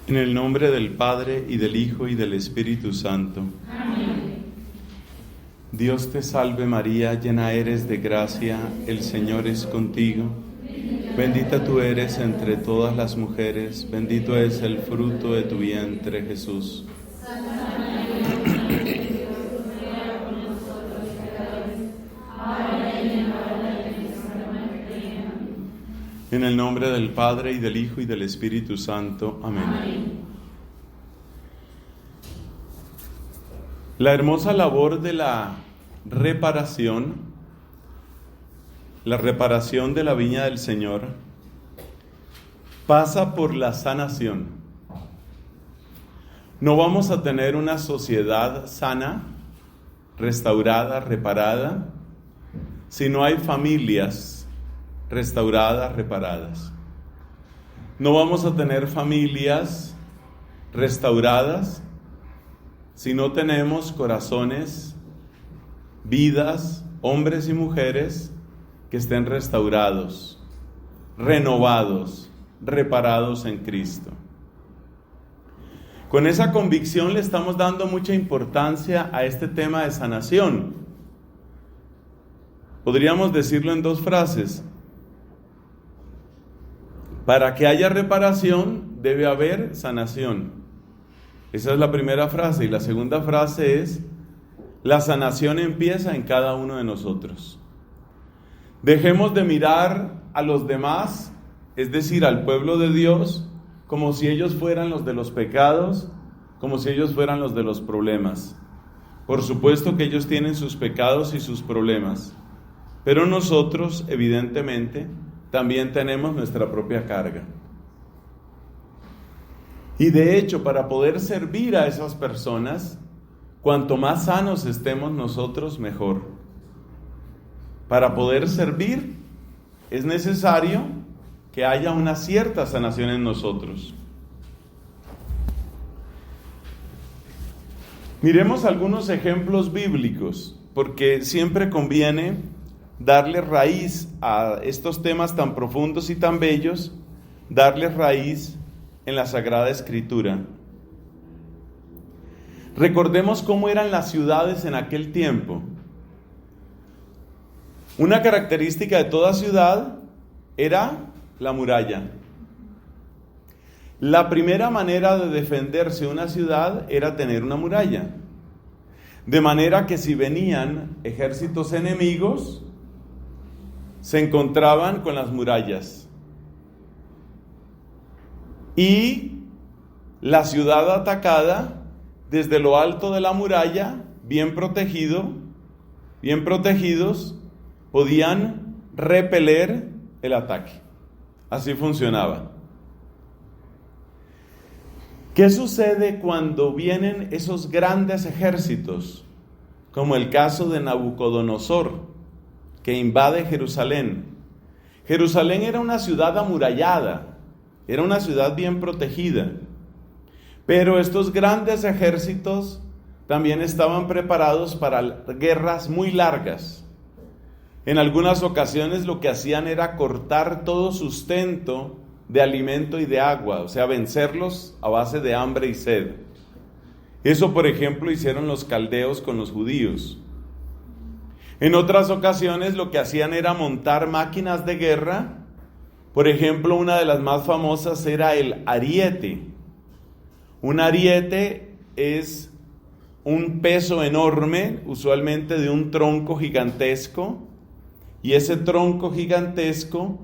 En el nombre del Padre, y del Hijo, y del Espíritu Santo. Amén. Dios te salve María, llena eres de gracia, el Señor es contigo. Bendita tú eres entre todas las mujeres, bendito es el fruto de tu vientre, Jesús. En el nombre del Padre, y del Hijo, y del Espíritu Santo. Amén. La hermosa labor de la reparación de la viña del Señor, pasa por la sanación. No vamos a tener una sociedad sana, restaurada, reparada, si no hay familias restauradas, reparadas. No vamos a tener familias restauradas si no tenemos corazones, vidas, hombres y mujeres que estén restaurados, renovados, reparados en Cristo. Con esa convicción le estamos dando mucha importancia a este tema de sanación. Podríamos decirlo en dos frases. Para que haya reparación, debe haber sanación. Esa es la primera frase. Y la segunda frase es: la sanación empieza en cada uno de nosotros. Dejemos de mirar a los demás, es decir, al pueblo de Dios, como si ellos fueran los de los pecados, como si ellos fueran los de los problemas. Por supuesto que ellos tienen sus pecados y sus problemas, pero nosotros, evidentemente, también tenemos nuestra propia carga. Y de hecho, para poder servir a esas personas, cuanto más sanos estemos nosotros, mejor. Para poder servir, es necesario que haya una cierta sanación en nosotros. Miremos algunos ejemplos bíblicos, porque siempre conviene darle raíz a estos temas tan profundos y tan bellos, darle raíz en la Sagrada Escritura. Recordemos cómo eran las ciudades en aquel tiempo. Una característica de toda ciudad era la muralla. La primera manera de defenderse una ciudad era tener una muralla. De manera que si venían ejércitos enemigos, se encontraban con las murallas. Y la ciudad atacada, desde lo alto de la muralla, bien protegidos, podían repeler el ataque. Así funcionaba. ¿Qué sucede cuando vienen esos grandes ejércitos? Como el caso de Nabucodonosor, que invade Jerusalén. Jerusalén era una ciudad amurallada, era una ciudad bien protegida. Pero estos grandes ejércitos también estaban preparados para guerras muy largas. En algunas ocasiones lo que hacían era cortar todo sustento de alimento y de agua, o sea, vencerlos a base de hambre y sed. Eso, por ejemplo, hicieron los caldeos con los judíos. En otras ocasiones lo que hacían era montar máquinas de guerra. Por ejemplo, una de las más famosas era el ariete. Un ariete es un peso enorme, usualmente de un tronco gigantesco, y ese tronco gigantesco,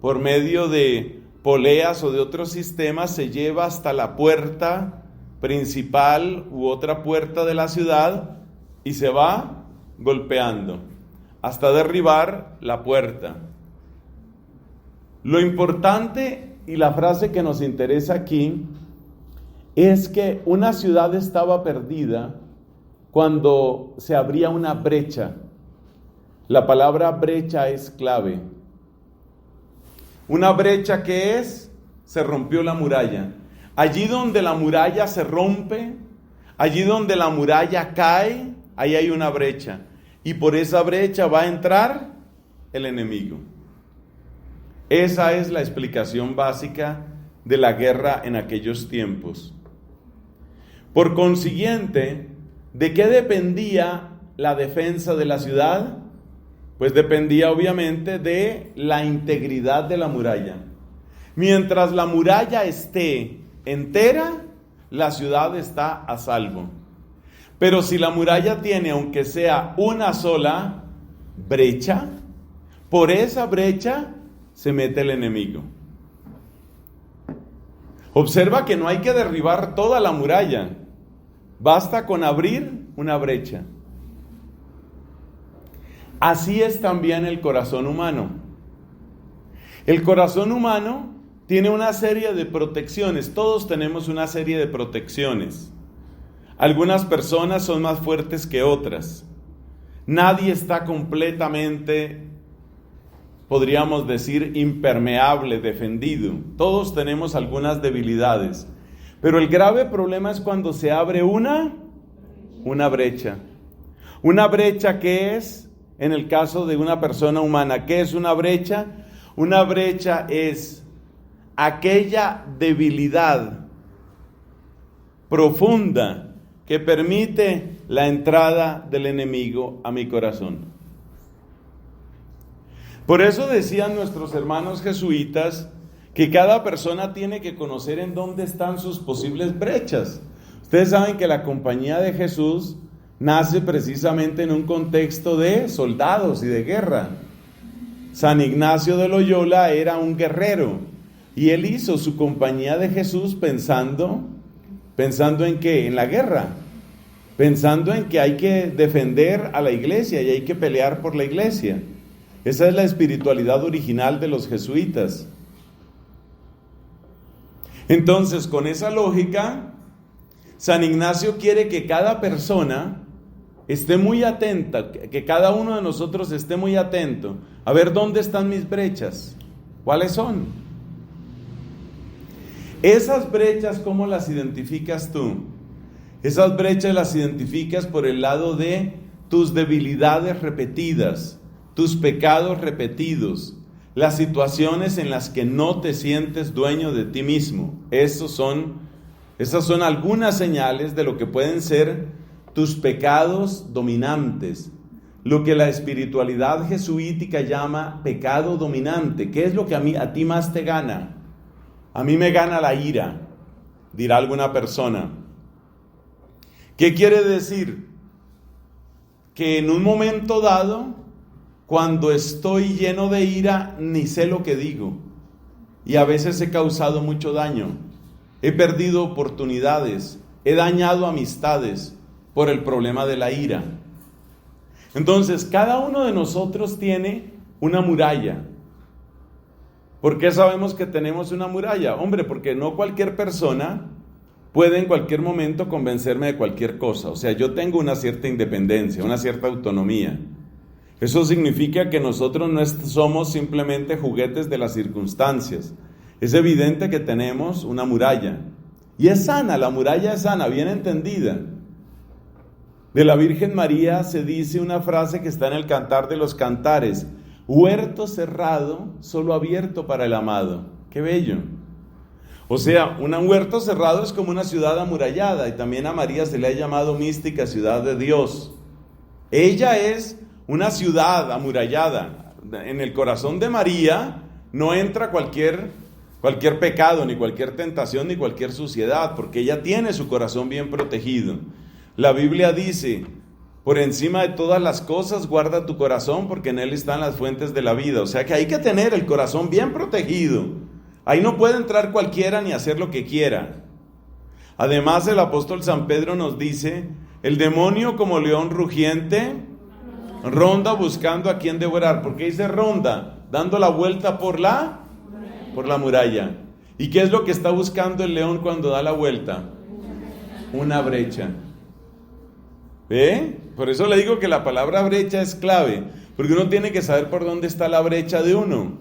por medio de poleas o de otros sistemas, se lleva hasta la puerta principal u otra puerta de la ciudad y se va golpeando hasta derribar la puerta. Lo importante y la frase que nos interesa aquí es que una ciudad estaba perdida cuando se abría una brecha. La palabra brecha es clave. Una brecha, ¿qué es? Se rompió la muralla. Allí donde la muralla se rompe, allí donde la muralla cae, ahí hay una brecha. Y por esa brecha va a entrar el enemigo. Esa es la explicación básica de la guerra en aquellos tiempos. Por consiguiente, ¿de qué dependía la defensa de la ciudad? Pues dependía obviamente de la integridad de la muralla. Mientras la muralla esté entera, la ciudad está a salvo. Pero si la muralla tiene, aunque sea una sola brecha, por esa brecha se mete el enemigo. Observa que no hay que derribar toda la muralla, basta con abrir una brecha. Así es también el corazón humano. El corazón humano tiene una serie de protecciones. Todos tenemos una serie de protecciones. Algunas personas son más fuertes que otras. Nadie está completamente, podríamos decir, impermeable, defendido. Todos tenemos algunas debilidades. Pero el grave problema es cuando se abre una brecha. Una brecha que es, en el caso de una persona humana, ¿qué es una brecha? Una brecha es aquella debilidad profunda que permite la entrada del enemigo a mi corazón. Por eso decían nuestros hermanos jesuitas que cada persona tiene que conocer en dónde están sus posibles brechas. Ustedes saben que la Compañía de Jesús nace precisamente en un contexto de soldados y de guerra. San Ignacio de Loyola era un guerrero y él hizo su Compañía de Jesús pensando en qué, en la guerra, pensando en que hay que defender a la iglesia y hay que pelear por la iglesia. Esa es la espiritualidad original de los jesuitas. Entonces, con esa lógica, San Ignacio quiere que cada persona esté muy atenta, que cada uno de nosotros esté muy atento a ver dónde están mis brechas, cuáles son. Esas brechas, ¿cómo las identificas tú? Esas brechas las identificas por el lado de tus debilidades repetidas, tus pecados repetidos, las situaciones en las que no te sientes dueño de ti mismo. Esas son algunas señales de lo que pueden ser tus pecados dominantes, lo que la espiritualidad jesuítica llama pecado dominante. ¿Qué es lo que a ti más te gana? A mí me gana la ira, dirá alguna persona. ¿Qué quiere decir? Que en un momento dado, cuando estoy lleno de ira, ni sé lo que digo. Y a veces he causado mucho daño. He perdido oportunidades. He dañado amistades por el problema de la ira. Entonces, cada uno de nosotros tiene una muralla. ¿Por qué sabemos que tenemos una muralla? Hombre, porque no cualquier persona puede en cualquier momento convencerme de cualquier cosa. O sea, yo tengo una cierta independencia, una cierta autonomía. Eso significa que nosotros no somos simplemente juguetes de las circunstancias. Es evidente que tenemos una muralla. Y es sana, la muralla es sana, bien entendida. De la Virgen María se dice una frase que está en el Cantar de los Cantares: huerto cerrado, solo abierto para el amado. ¡Qué bello! O sea, un huerto cerrado es como una ciudad amurallada, y también a María se le ha llamado mística ciudad de Dios. Ella es una ciudad amurallada. En el corazón de María no entra cualquier pecado, ni cualquier tentación, ni cualquier suciedad, porque ella tiene su corazón bien protegido. La Biblia dice: por encima de todas las cosas guarda tu corazón, porque en él están las fuentes de la vida. O sea que hay que tener el corazón bien protegido. Ahí no puede entrar cualquiera ni hacer lo que quiera. Además, el apóstol San Pedro nos dice: el demonio, como león rugiente, ronda buscando a quien devorar. ¿Por qué dice ronda? Dando la vuelta por la muralla. ¿Y qué es lo que está buscando el león cuando da la vuelta? Una brecha. ¿Ve? Por eso le digo que la palabra brecha es clave, porque uno tiene que saber por dónde está la brecha de uno.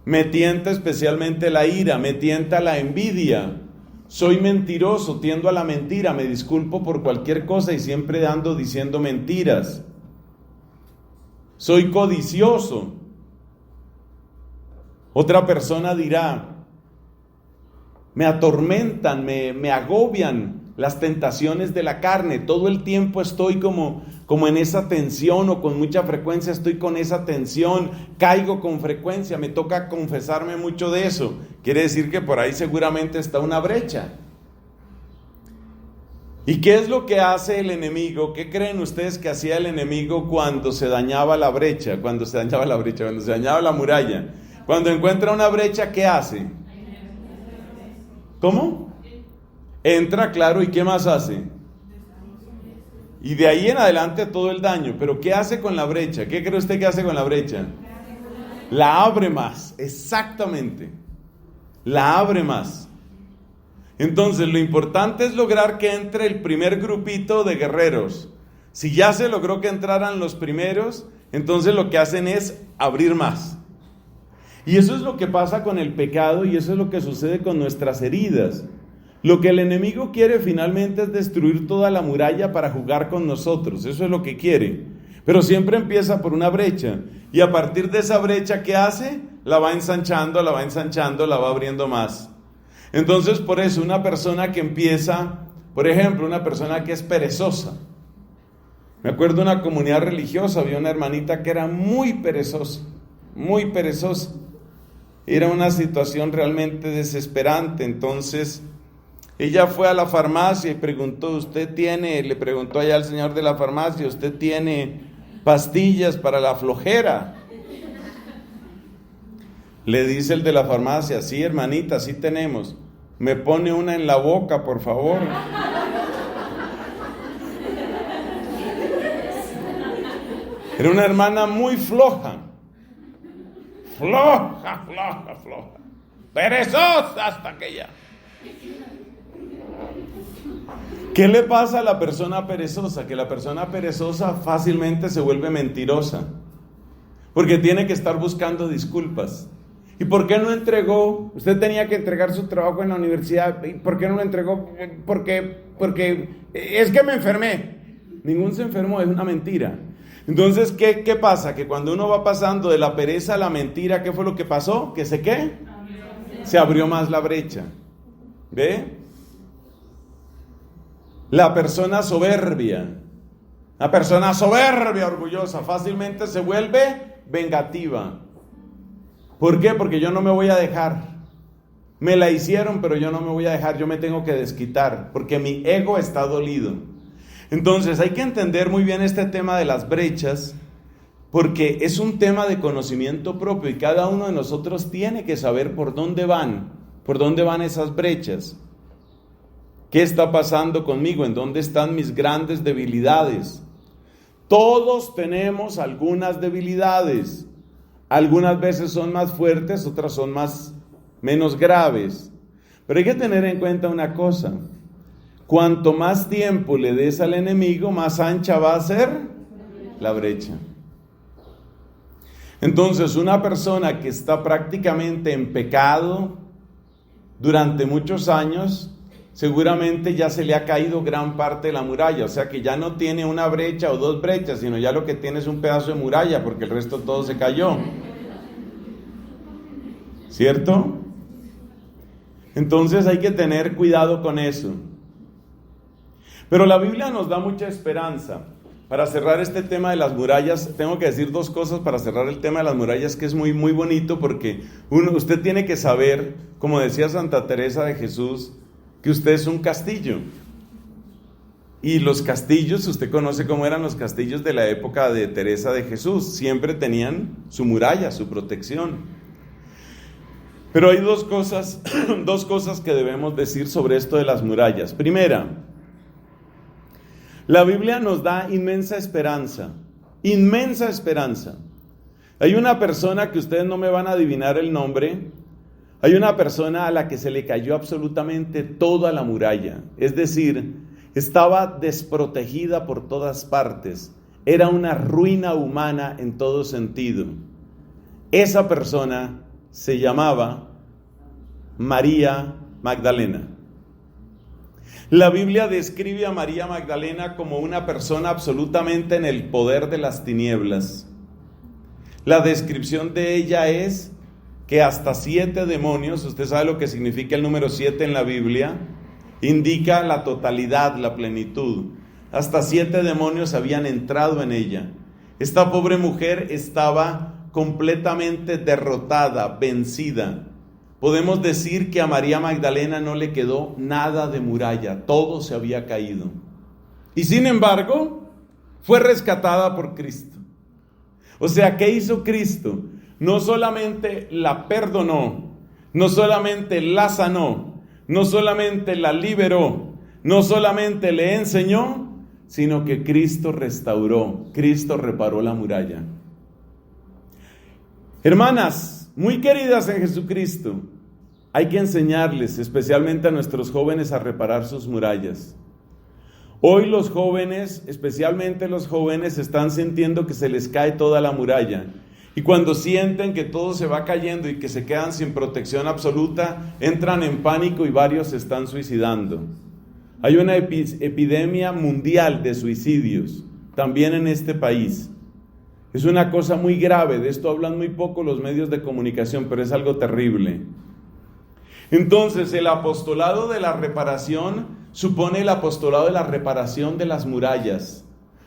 Me tienta especialmente la ira, me tienta la envidia. Soy mentiroso, tiendo a la mentira, me disculpo por cualquier cosa y siempre ando diciendo mentiras. Soy codicioso. Otra persona dirá: me atormentan, me agobian las tentaciones de la carne. Todo el tiempo estoy como en esa tensión, o con mucha frecuencia estoy con esa tensión, caigo con frecuencia, me toca confesarme mucho de eso. Quiere decir que por ahí seguramente está una brecha. ¿Y qué es lo que hace el enemigo? ¿Qué creen ustedes que hacía el enemigo cuando se dañaba la brecha? Cuando se dañaba la muralla. Cuando encuentra una brecha, ¿qué hace? ¿Cómo? Entra, claro, ¿y qué más hace? Y de ahí en adelante todo el daño. Pero ¿qué hace con la brecha? ¿Qué cree usted que hace con la brecha? La abre más, exactamente. La abre más. Entonces lo importante es lograr que entre el primer grupito de guerreros. Si ya se logró que entraran los primeros, entonces lo que hacen es abrir más. Y eso es lo que pasa con el pecado, y eso es lo que sucede con nuestras heridas. Lo que el enemigo quiere finalmente es destruir toda la muralla para jugar con nosotros. Eso es lo que quiere. Pero siempre empieza por una brecha. Y a partir de esa brecha, ¿qué hace? La va ensanchando, la va abriendo más. Entonces, por eso, una persona que empieza, por ejemplo, una persona que es perezosa. Me acuerdo de una comunidad religiosa, había una hermanita que era muy perezosa, muy perezosa. Era una situación realmente desesperante. Entonces, ella fue a la farmacia y preguntó, le preguntó allá al señor de la farmacia, ¿usted tiene pastillas para la flojera? Le dice el de la farmacia, sí, hermanita, sí tenemos. Me pone una en la boca, por favor. Era una hermana muy floja. Floja. Perezosa hasta aquella. ¿Qué le pasa a la persona perezosa? Que la persona perezosa fácilmente se vuelve mentirosa. Porque tiene que estar buscando disculpas. ¿Y por qué no entregó? Usted tenía que entregar su trabajo en la universidad. ¿Y por qué no lo entregó? Porque es que me enfermé. Ningún se enfermó, es una mentira. Entonces, ¿qué pasa? Que cuando uno va pasando de la pereza a la mentira, ¿qué fue lo que pasó? ¿Que qué? Se abrió más la brecha. ¿Ve? La persona soberbia, orgullosa, fácilmente se vuelve vengativa. ¿Por qué? Porque yo no me voy a dejar. Me la hicieron, pero yo no me voy a dejar, yo me tengo que desquitar, porque mi ego está dolido. Entonces hay que entender muy bien este tema de las brechas, porque es un tema de conocimiento propio, y cada uno de nosotros tiene que saber por dónde van esas brechas. ¿Qué está pasando conmigo? ¿En dónde están mis grandes debilidades? Todos tenemos algunas debilidades. Algunas veces son más fuertes, otras son menos graves. Pero hay que tener en cuenta una cosa. Cuanto más tiempo le des al enemigo, más ancha va a ser la brecha. Entonces, una persona que está prácticamente en pecado durante muchos años, seguramente ya se le ha caído gran parte de la muralla, o sea que ya no tiene una brecha o dos brechas, sino ya lo que tiene es un pedazo de muralla, porque el resto todo se cayó. ¿Cierto? Entonces hay que tener cuidado con eso. Pero la Biblia nos da mucha esperanza. Para cerrar este tema de las murallas, tengo que decir dos cosas para cerrar el tema de las murallas, que es muy, muy bonito, porque usted tiene que saber, como decía Santa Teresa de Jesús, que usted es un castillo. Y los castillos, usted conoce cómo eran los castillos de la época de Teresa de Jesús, siempre tenían su muralla, su protección. Pero hay dos cosas que debemos decir sobre esto de las murallas. Primera, la Biblia nos da inmensa esperanza. Hay una persona que ustedes no me van a adivinar el nombre. Hay una persona a la que se le cayó absolutamente toda la muralla. Es decir, estaba desprotegida por todas partes. Era una ruina humana en todo sentido. Esa persona se llamaba María Magdalena. La Biblia describe a María Magdalena como una persona absolutamente en el poder de las tinieblas. La descripción de ella es que hasta 7 demonios, usted sabe lo que significa el número 7 en la Biblia, indica la totalidad, la plenitud. Hasta 7 demonios habían entrado en ella. Esta pobre mujer estaba completamente derrotada, vencida. Podemos decir que a María Magdalena no le quedó nada de muralla, todo se había caído. Y sin embargo, fue rescatada por Cristo. O sea, ¿qué hizo Cristo? No solamente la perdonó, no solamente la sanó, no solamente la liberó, no solamente le enseñó, sino que Cristo restauró, Cristo reparó la muralla. Hermanas, muy queridas en Jesucristo, hay que enseñarles, especialmente a nuestros jóvenes, a reparar sus murallas. Hoy los jóvenes, especialmente los jóvenes, están sintiendo que se les cae toda la muralla. Y cuando sienten que todo se va cayendo y que se quedan sin protección absoluta, entran en pánico y varios se están suicidando. Hay una epidemia mundial de suicidios, también en este país. Es una cosa muy grave, de esto hablan muy poco los medios de comunicación, pero es algo terrible. Entonces, el apostolado de la reparación supone el apostolado de la reparación de las murallas.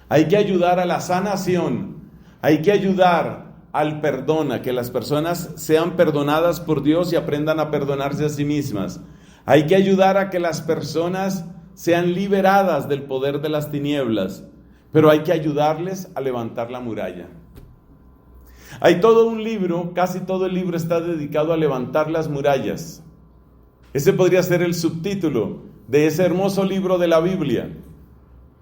Hay que ayudar a la sanación, hay que ayudar al perdón, a que las personas sean perdonadas por Dios y aprendan a perdonarse a sí mismas. Hay que ayudar a que las personas sean liberadas del poder de las tinieblas, pero hay que ayudarles a levantar la muralla. Hay todo un libro, casi todo el libro está dedicado a levantar las murallas. Ese podría ser el subtítulo de ese hermoso libro de la Biblia.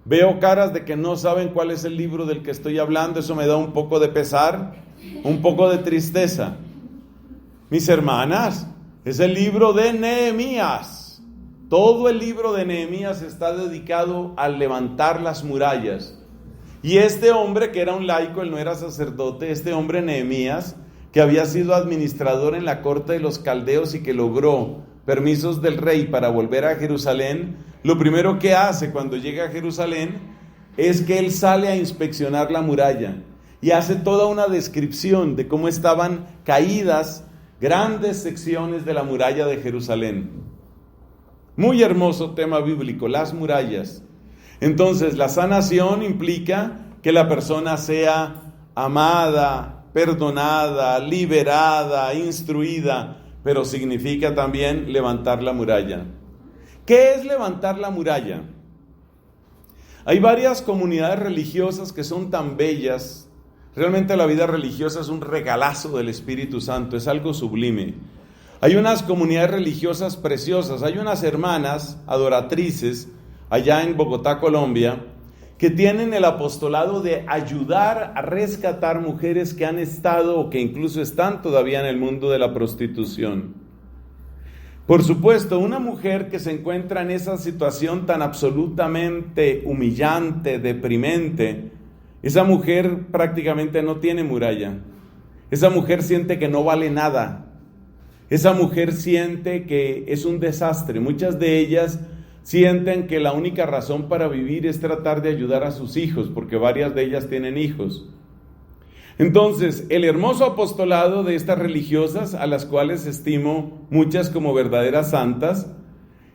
Veo caras de que no saben cuál es el libro del que estoy hablando, eso me da un poco de pesar, un poco de tristeza. Mis hermanas, es el libro de Nehemías. Todo el libro de Nehemías está dedicado a levantar las murallas. Y este hombre, que era un laico, él no era sacerdote, este hombre Nehemías, que había sido administrador en la corte de los caldeos y que logró permisos del rey para volver a Jerusalén, lo primero que hace cuando llega a Jerusalén es que él sale a inspeccionar la muralla y hace toda una descripción de cómo estaban caídas grandes secciones de la muralla de Jerusalén. Muy hermoso tema bíblico, las murallas. Entonces, la sanación implica que la persona sea amada, perdonada, liberada, instruida, pero significa también levantar la muralla. ¿Qué es levantar la muralla? Hay varias comunidades religiosas que son tan bellas. Realmente la vida religiosa es un regalazo del Espíritu Santo, es algo sublime. Hay unas comunidades religiosas preciosas, hay unas hermanas adoratrices allá en Bogotá, Colombia, que tienen el apostolado de ayudar a rescatar mujeres que han estado o que incluso están todavía en el mundo de la prostitución. Por supuesto, una mujer que se encuentra en esa situación tan absolutamente humillante, deprimente, esa mujer prácticamente no tiene muralla. Esa mujer siente que no vale nada. Esa mujer siente que es un desastre. Muchas de ellas sienten que la única razón para vivir es tratar de ayudar a sus hijos, porque varias de ellas tienen hijos. Entonces, el hermoso apostolado de estas religiosas, a las cuales estimo muchas como verdaderas santas,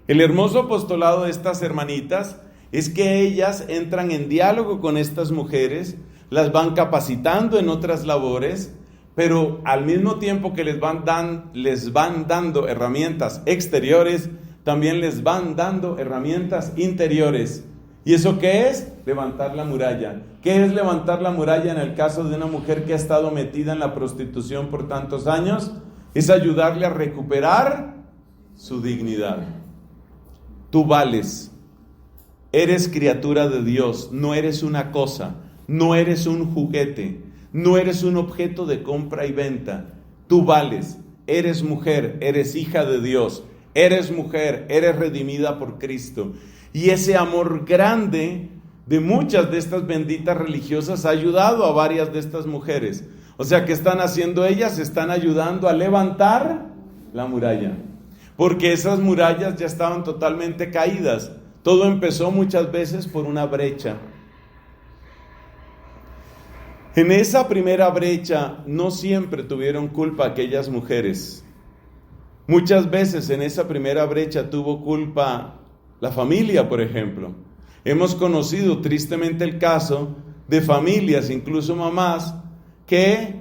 el hermoso apostolado de estas hermanitas es que ellas entran en diálogo con estas mujeres, las van capacitando en otras labores, pero al mismo tiempo que les van dando herramientas exteriores, también les van dando herramientas interiores. ¿Y eso qué es? Levantar la muralla. ¿Qué es levantar la muralla en el caso de una mujer que ha estado metida en la prostitución por tantos años? Es ayudarle a recuperar su dignidad. Tú vales. Eres criatura de Dios. No eres una cosa. No eres un juguete. No eres un objeto de compra y venta. Tú vales. Eres mujer. Eres hija de Dios. Eres mujer, eres redimida por Cristo. Y ese amor grande de muchas de estas benditas religiosas ha ayudado a varias de estas mujeres. O sea, ¿qué están haciendo ellas? Están ayudando a levantar la muralla. Porque esas murallas ya estaban totalmente caídas. Todo empezó muchas veces por una brecha. En esa primera brecha no siempre tuvieron culpa aquellas mujeres. Muchas veces en esa primera brecha tuvo culpa la familia, por ejemplo. Hemos conocido tristemente el caso de familias, incluso mamás, que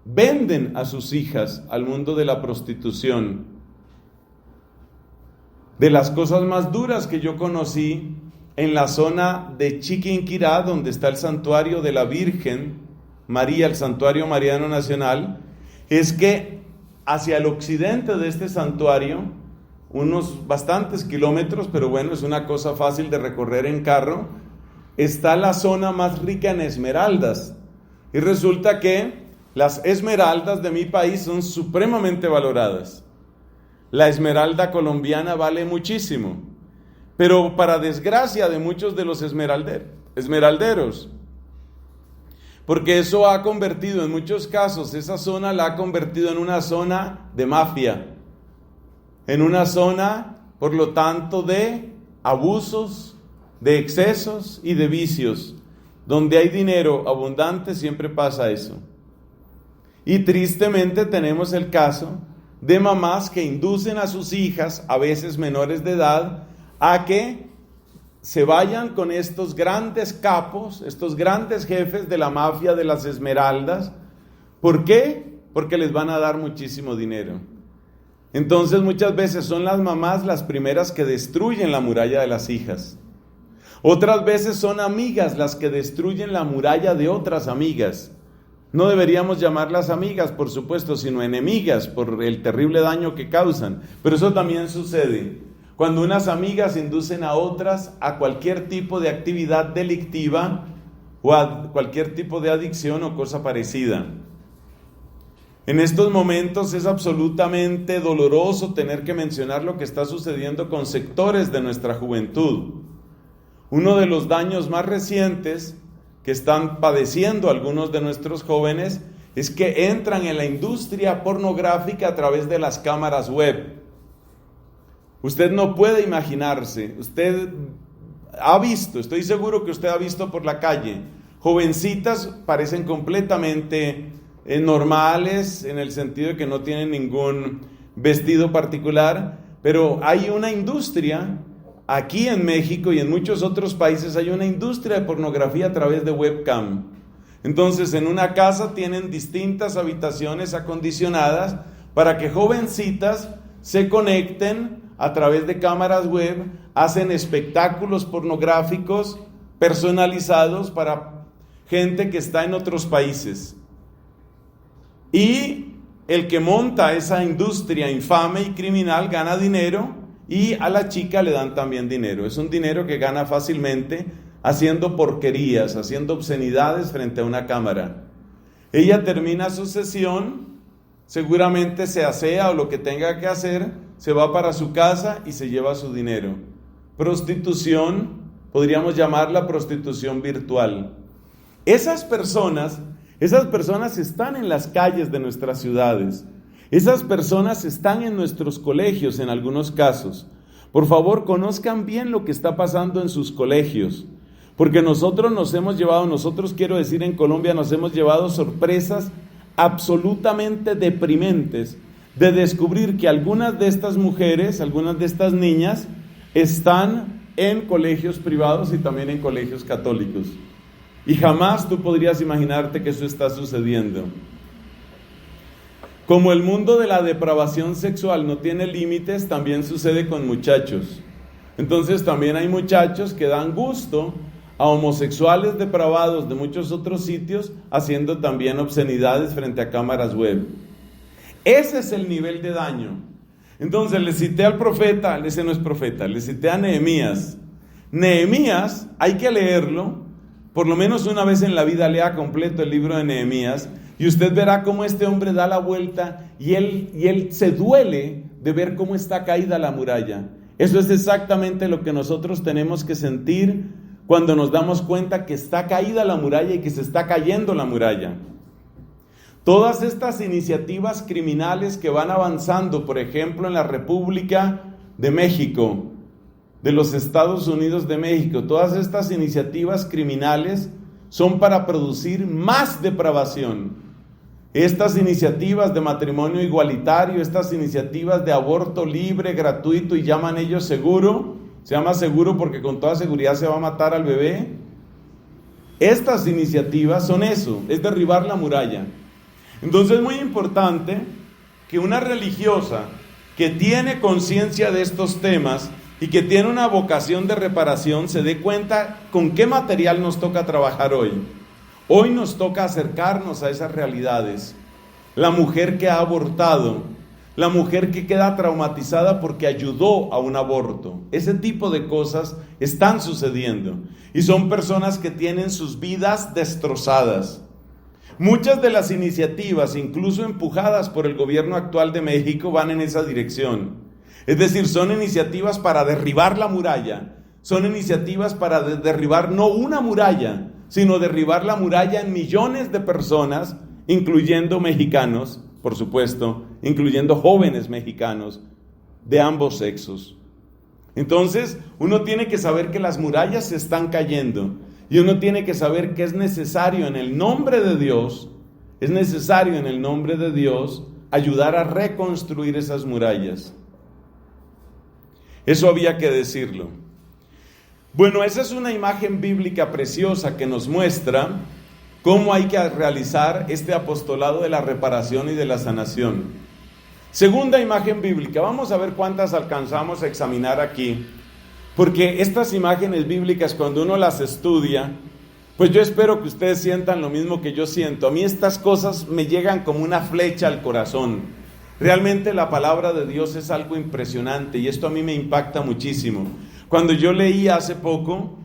venden a sus hijas al mundo de la prostitución. De las cosas más duras que yo conocí en la zona de Chiquinquirá, donde está el santuario de la Virgen María, el santuario mariano nacional, es que hacia el occidente de este santuario, unos bastantes kilómetros, pero bueno, es una cosa fácil de recorrer en carro, está la zona más rica en esmeraldas. Y resulta que las esmeraldas de mi país son supremamente valoradas. La esmeralda colombiana vale muchísimo, pero para desgracia de muchos de los esmeralderos, porque eso ha convertido en muchos casos, esa zona la ha convertido en una zona de mafia, en una zona, por lo tanto, de abusos, de excesos y de vicios. Donde hay dinero abundante siempre pasa eso. Y tristemente tenemos el caso de mamás que inducen a sus hijas, a veces menores de edad, a que se vayan con estos grandes capos, estos grandes jefes de la mafia de las esmeraldas. ¿Por qué? Porque les van a dar muchísimo dinero. Entonces muchas veces son las mamás las primeras que destruyen la muralla de las hijas. Otras veces son amigas las que destruyen la muralla de otras amigas. No deberíamos llamarlas amigas, por supuesto, sino enemigas por el terrible daño que causan. Pero eso también sucede cuando unas amigas inducen a otras a cualquier tipo de actividad delictiva o a cualquier tipo de adicción o cosa parecida. En estos momentos es absolutamente doloroso tener que mencionar lo que está sucediendo con sectores de nuestra juventud. Uno de los daños más recientes que están padeciendo algunos de nuestros jóvenes es que entran en la industria pornográfica a través de las cámaras web. Usted no puede imaginarse, usted ha visto, estoy seguro que usted ha visto por la calle, jovencitas parecen completamente normales en el sentido de que no tienen ningún vestido particular, pero hay una industria. Aquí en México y en muchos otros países hay una industria de pornografía a través de webcam. Entonces, en una casa tienen distintas habitaciones acondicionadas para que jovencitas se conecten a través de cámaras web, hacen espectáculos pornográficos personalizados para gente que está en otros países. Y el que monta esa industria infame y criminal gana dinero, y a la chica le dan también dinero. Es un dinero que gana fácilmente haciendo porquerías, haciendo obscenidades frente a una cámara. Ella termina su sesión, seguramente se asea o lo que tenga que hacer, se va para su casa y se lleva su dinero. Prostitución, podríamos llamarla prostitución virtual. Esas personas están en las calles de nuestras ciudades. Esas personas están en nuestros colegios en algunos casos. Por favor, conozcan bien lo que está pasando en sus colegios, porque nosotros quiero decir en Colombia, nos hemos llevado sorpresas absolutamente deprimentes de descubrir que algunas de estas mujeres, algunas de estas niñas, están en colegios privados y también en colegios católicos. Y jamás tú podrías imaginarte que eso está sucediendo. Como el mundo de la depravación sexual no tiene límites, también sucede con muchachos. Entonces también hay muchachos que dan gusto a homosexuales depravados de muchos otros sitios, haciendo también obscenidades frente a cámaras web. Ese es el nivel de daño. Entonces le cité al profeta, ese no es profeta, le cité a Nehemías. Nehemías, hay que leerlo, por lo menos una vez en la vida lea completo el libro de Nehemías, y usted verá cómo este hombre da la vuelta y él se duele de ver cómo está caída la muralla. Eso es exactamente lo que nosotros tenemos que sentir cuando nos damos cuenta que está caída la muralla y que se está cayendo la muralla. Todas estas iniciativas criminales que van avanzando, por ejemplo, en la República de México, de los Estados Unidos de México, todas estas iniciativas criminales son para producir más depravación. Estas iniciativas de matrimonio igualitario, estas iniciativas de aborto libre, gratuito, y llaman ellos seguro, se llama seguro porque con toda seguridad se va a matar al bebé. Estas iniciativas son eso, es derribar la muralla. Entonces es muy importante que una religiosa que tiene conciencia de estos temas y que tiene una vocación de reparación se dé cuenta con qué material nos toca trabajar hoy. Hoy nos toca acercarnos a esas realidades. La mujer que ha abortado, la mujer que queda traumatizada porque ayudó a un aborto. Ese tipo de cosas están sucediendo y son personas que tienen sus vidas destrozadas. Muchas de las iniciativas, incluso empujadas por el gobierno actual de México, van en esa dirección. Es decir, son iniciativas para derribar la muralla, son iniciativas para derribar no una muralla, sino derribar la muralla en millones de personas, incluyendo mexicanos, por supuesto, incluyendo jóvenes mexicanos de ambos sexos. Entonces, uno tiene que saber que las murallas se están cayendo y uno tiene que saber que es necesario en el nombre de Dios, ayudar a reconstruir esas murallas. Eso había que decirlo. Bueno, esa es una imagen bíblica preciosa que nos muestra cómo hay que realizar este apostolado de la reparación y de la sanación. Segunda imagen bíblica, vamos a ver cuántas alcanzamos a examinar aquí, porque estas imágenes bíblicas, cuando uno las estudia, pues yo espero que ustedes sientan lo mismo que yo siento. A mí estas cosas me llegan como una flecha al corazón. Realmente la palabra de Dios es algo impresionante y esto a mí me impacta muchísimo. Cuando yo leía hace poco,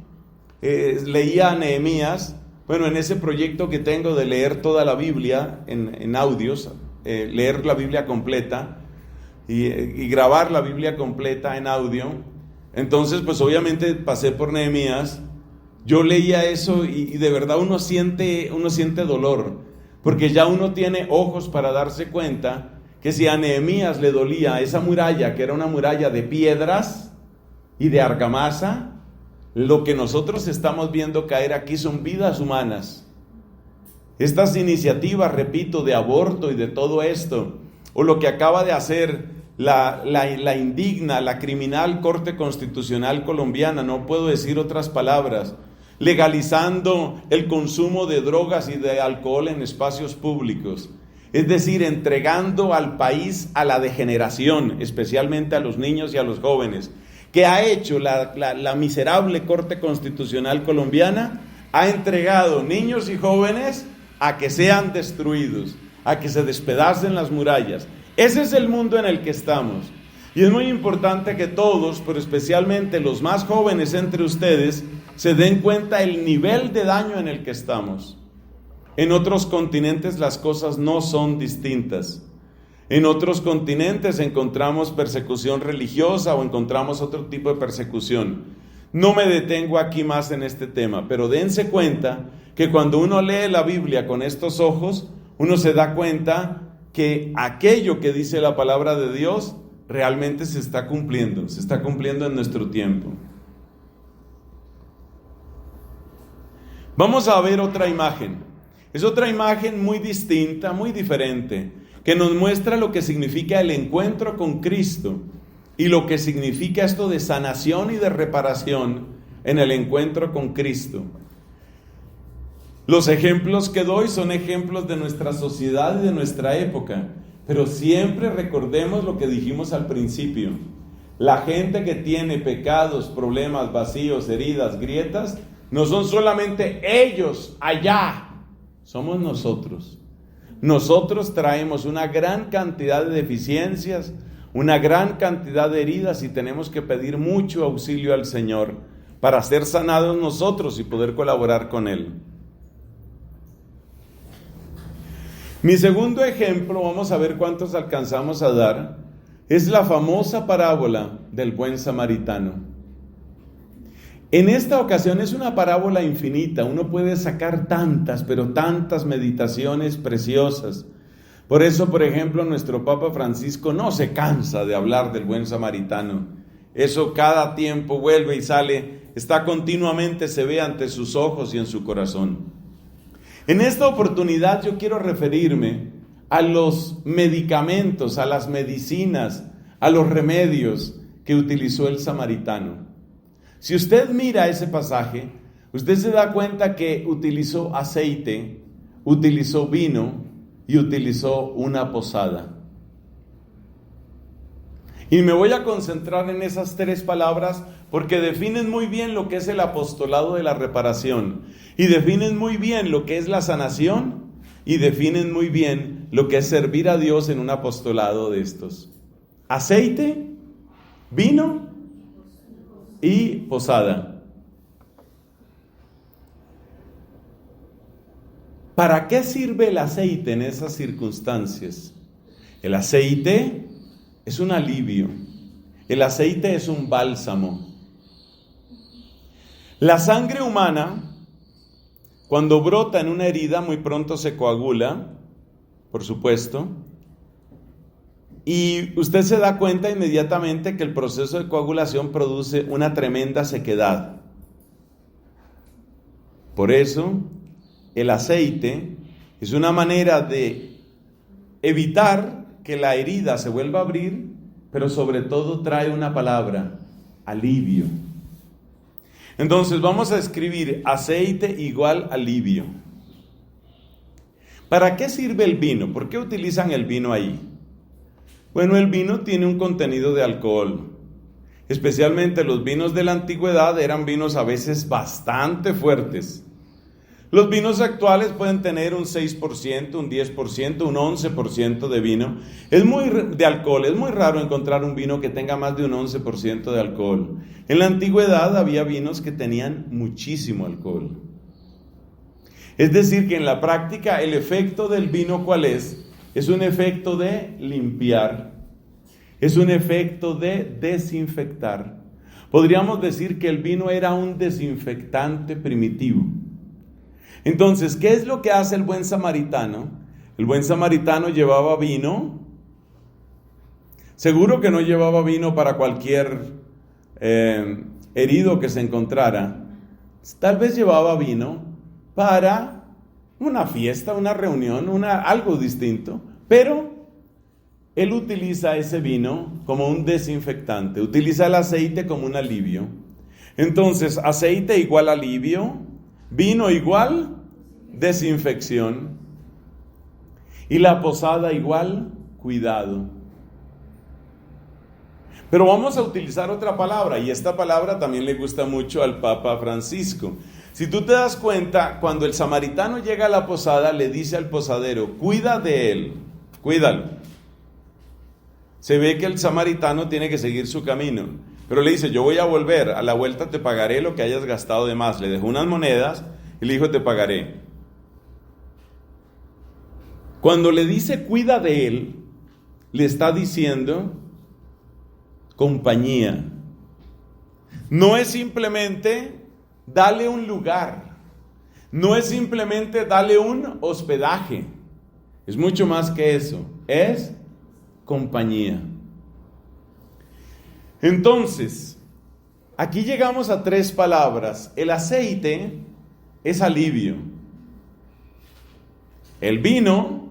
leía a Nehemías, bueno, en ese proyecto que tengo de leer toda la Biblia en audios, leer la Biblia completa y grabar la Biblia completa en audio. Entonces, pues obviamente pasé por Nehemías, yo leía eso y de verdad uno siente dolor, porque ya uno tiene ojos para darse cuenta que si a Nehemías le dolía esa muralla, que era una muralla de piedras y de argamasa, lo que nosotros estamos viendo caer aquí son vidas humanas. Estas iniciativas, repito, de aborto y de todo esto, o lo que acaba de hacer la indigna, la criminal Corte Constitucional colombiana, no puedo decir otras palabras, legalizando el consumo de drogas y de alcohol en espacios públicos, es decir, entregando al país a la degeneración, especialmente a los niños y a los jóvenes. ¿Qué ha hecho la miserable Corte Constitucional colombiana? Ha entregado niños y jóvenes a que sean destruidos, a que se despedacen las murallas. Ese es el mundo en el que estamos. Y es muy importante que todos, pero especialmente los más jóvenes entre ustedes, se den cuenta el nivel de daño en el que estamos. En otros continentes las cosas no son distintas. En otros continentes encontramos persecución religiosa o encontramos otro tipo de persecución. No me detengo aquí más en este tema, pero dense cuenta que cuando uno lee la Biblia con estos ojos, uno se da cuenta que aquello que dice la palabra de Dios realmente se está cumpliendo en nuestro tiempo. Vamos a ver otra imagen. Es otra imagen muy distinta, muy diferente, que nos muestra lo que significa el encuentro con Cristo y lo que significa esto de sanación y de reparación en el encuentro con Cristo. Los ejemplos que doy son ejemplos de nuestra sociedad y de nuestra época, pero siempre recordemos lo que dijimos al principio. La gente que tiene pecados, problemas, vacíos, heridas, grietas, no son solamente ellos allá, somos nosotros. Nosotros traemos una gran cantidad de deficiencias, una gran cantidad de heridas y tenemos que pedir mucho auxilio al Señor para ser sanados nosotros y poder colaborar con Él. Mi segundo ejemplo, vamos a ver cuántos alcanzamos a dar, es la famosa parábola del buen samaritano. En esta ocasión es una parábola infinita, uno puede sacar tantas, pero tantas meditaciones preciosas. Por eso, por ejemplo, nuestro Papa Francisco no se cansa de hablar del buen samaritano. Eso cada tiempo vuelve y sale está continuamente, se ve ante sus ojos y en su corazón. En esta oportunidad yo quiero referirme a los medicamentos, a las medicinas, a los remedios que utilizó el samaritano. Si usted mira ese pasaje, usted se da cuenta que utilizó aceite, utilizó vino y utilizó una posada. Y me voy a concentrar en esas tres palabras porque definen muy bien lo que es el apostolado de la reparación, y definen muy bien lo que es la sanación, y definen muy bien lo que es servir a Dios en un apostolado de estos. Aceite, vino y posada. ¿Para qué sirve el aceite en esas circunstancias? El aceite es un alivio. El aceite es un bálsamo. La sangre humana, cuando brota en una herida, muy pronto se coagula, por supuesto, y usted se da cuenta inmediatamente que el proceso de coagulación produce una tremenda sequedad. Por eso, el aceite es una manera de evitar que la herida se vuelva a abrir, pero sobre todo trae una palabra: alivio. Entonces vamos a escribir aceite igual alivio. ¿Para qué sirve el vino? ¿Por qué utilizan el vino ahí? Bueno, el vino tiene un contenido de alcohol. Especialmente los vinos de la antigüedad eran vinos a veces bastante fuertes. Los vinos actuales pueden tener un 6%, un 10%, un 11% de vino. De alcohol. Es muy raro encontrar un vino que tenga más de un 11% de alcohol. En la antigüedad había vinos que tenían muchísimo alcohol. Es decir, que en la práctica el efecto del vino, ¿cuál es? Es un efecto de limpiar. Es un efecto de desinfectar. Podríamos decir que el vino era un desinfectante primitivo. Entonces, ¿qué es lo que hace el buen samaritano? El buen samaritano llevaba vino. Seguro que no llevaba vino para cualquier herido que se encontrara. Tal vez llevaba vino para una fiesta, una reunión, algo distinto. Pero él utiliza ese vino como un desinfectante. Utiliza el aceite como un alivio. Entonces, aceite igual alivio. Vino igual desinfección. Y la posada igual cuidado. Pero vamos a utilizar otra palabra, y esta palabra también le gusta mucho al Papa Francisco. Si tú te das cuenta, cuando el samaritano llega a la posada, le dice al posadero: cuida de él, cuídalo. Se ve que el samaritano tiene que seguir su camino, pero le dice: yo voy a volver, a la vuelta te pagaré lo que hayas gastado de más. Le dejó unas monedas y le dijo: te pagaré. Cuando le dice cuida de él, le está diciendo compañía. No es simplemente dale un lugar, no es simplemente dale un hospedaje, es mucho más que eso, es compañía. Entonces, aquí llegamos a tres palabras. El aceite es alivio. El vino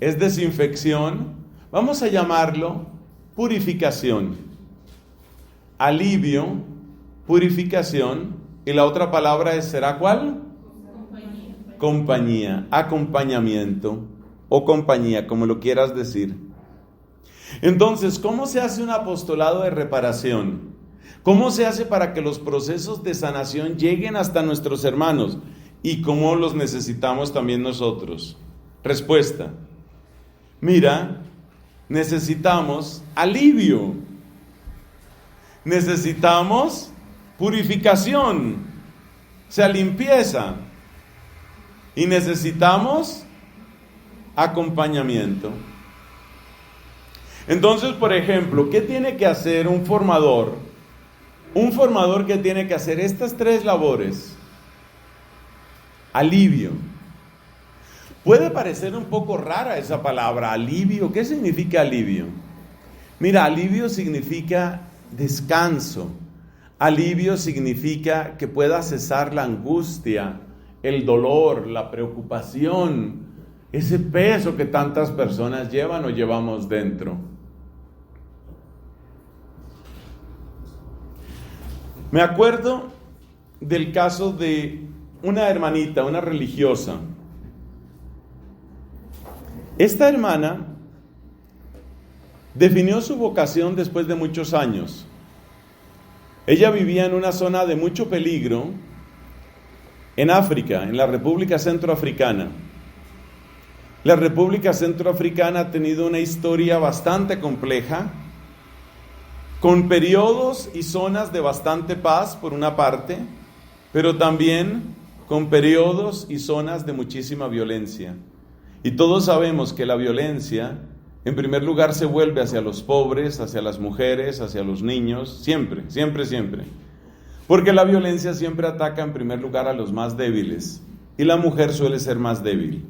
es desinfección. Vamos a llamarlo purificación. Alivio, purificación. Y la otra palabra ¿será cuál? Compañía, acompañamiento o compañía, como lo quieras decir. Entonces, ¿cómo se hace un apostolado de reparación? ¿Cómo se hace para que los procesos de sanación lleguen hasta nuestros hermanos? ¿Y cómo los necesitamos también nosotros? Respuesta: mira, necesitamos alivio, necesitamos purificación, o sea, limpieza, y necesitamos acompañamiento. Entonces, por ejemplo, ¿qué tiene que hacer un formador? Un formador que tiene que hacer estas tres labores. Alivio. Puede parecer un poco rara esa palabra, alivio. ¿Qué significa alivio? Mira, alivio significa descanso. Alivio significa que pueda cesar la angustia, el dolor, la preocupación, ese peso que tantas personas llevan o llevamos dentro. Me acuerdo del caso de una hermanita, una religiosa. Esta hermana definió su vocación después de muchos años. Ella vivía en una zona de mucho peligro en África, en la República Centroafricana. La República Centroafricana ha tenido una historia bastante compleja, con periodos y zonas de bastante paz por una parte, pero también con periodos y zonas de muchísima violencia. Y todos sabemos que la violencia, en primer lugar, se vuelve hacia los pobres, hacia las mujeres, hacia los niños, siempre. Porque la violencia siempre ataca en primer lugar a los más débiles, y la mujer suele ser más débil.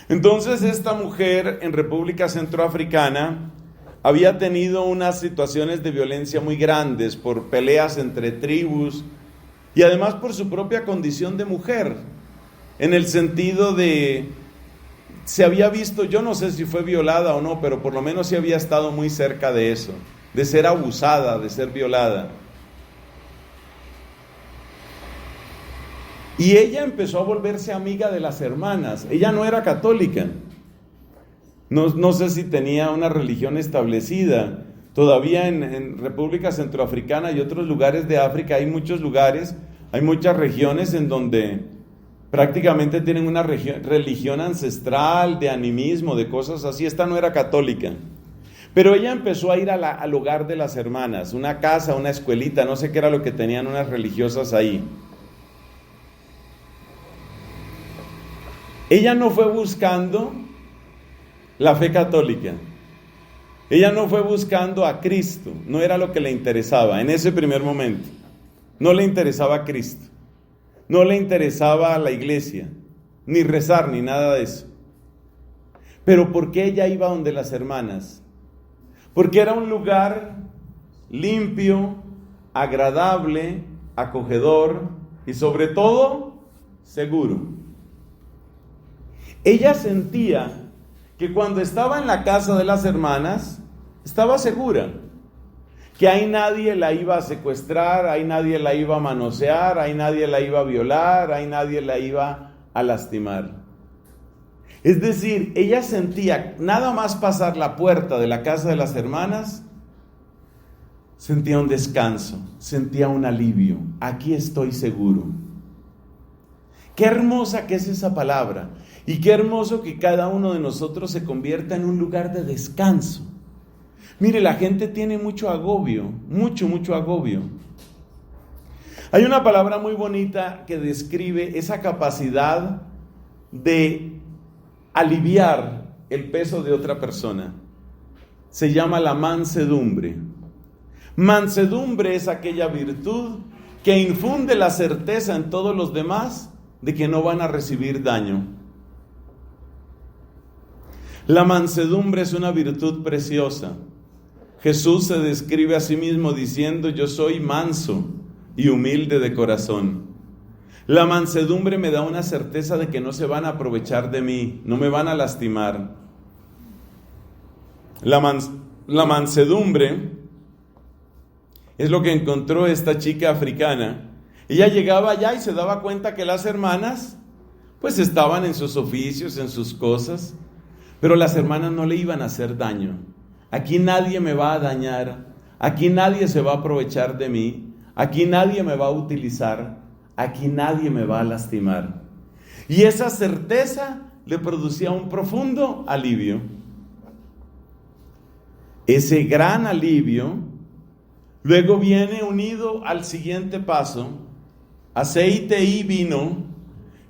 Entonces, esta mujer en República Centroafricana había tenido unas situaciones de violencia muy grandes por peleas entre tribus y además por su propia condición de mujer, en el sentido de, se había visto, yo no sé si fue violada o no, pero por lo menos sí había estado muy cerca de eso, de ser abusada, de ser violada. Y ella empezó a volverse amiga de las hermanas. Ella no era católica. No sé si tenía una religión establecida. Todavía en República Centroafricana y otros lugares de África hay muchos lugares, hay muchas regiones en donde prácticamente tienen una religión ancestral, de animismo, de cosas así. Esta no era católica. Pero ella empezó a ir al hogar de las hermanas, una casa, una escuelita, no sé qué era lo que tenían unas religiosas ahí. Ella no fue buscando la fe católica. Ella no fue buscando a Cristo, no era lo que le interesaba en ese primer momento. No le interesaba a Cristo, no le interesaba la iglesia, ni rezar, ni nada de eso. Pero ¿por qué ella iba donde las hermanas? Porque era un lugar limpio, agradable, acogedor y sobre todo, seguro. Ella sentía que cuando estaba en la casa de las hermanas, estaba segura, que ahí nadie la iba a secuestrar, ahí nadie la iba a manosear, ahí nadie la iba a violar, ahí nadie la iba a lastimar. Es decir, ella sentía, nada más pasar la puerta de la casa de las hermanas, sentía un descanso, sentía un alivio, aquí estoy seguro. Qué hermosa que es esa palabra. Y qué hermoso que cada uno de nosotros se convierta en un lugar de descanso. Mire, la gente tiene mucho agobio, mucho agobio. Hay una palabra muy bonita que describe esa capacidad de aliviar el peso de otra persona. Se llama la mansedumbre. Mansedumbre es aquella virtud que infunde la certeza en todos los demás de que no van a recibir daño. La mansedumbre es una virtud preciosa. Jesús se describe a sí mismo diciendo: yo soy manso y humilde de corazón. La mansedumbre me da una certeza de que no se van a aprovechar de mí, no me van a lastimar. La mansedumbre es lo que encontró esta chica africana. Ella llegaba allá y se daba cuenta que las hermanas pues estaban en sus oficios, en sus cosas, pero las hermanas no le iban a hacer daño. Aquí nadie me va a dañar, aquí nadie se va a aprovechar de mí, aquí nadie me va a utilizar, aquí nadie me va a lastimar. Y esa certeza le producía un profundo alivio. Ese gran alivio luego viene unido al siguiente paso: aceite y vino.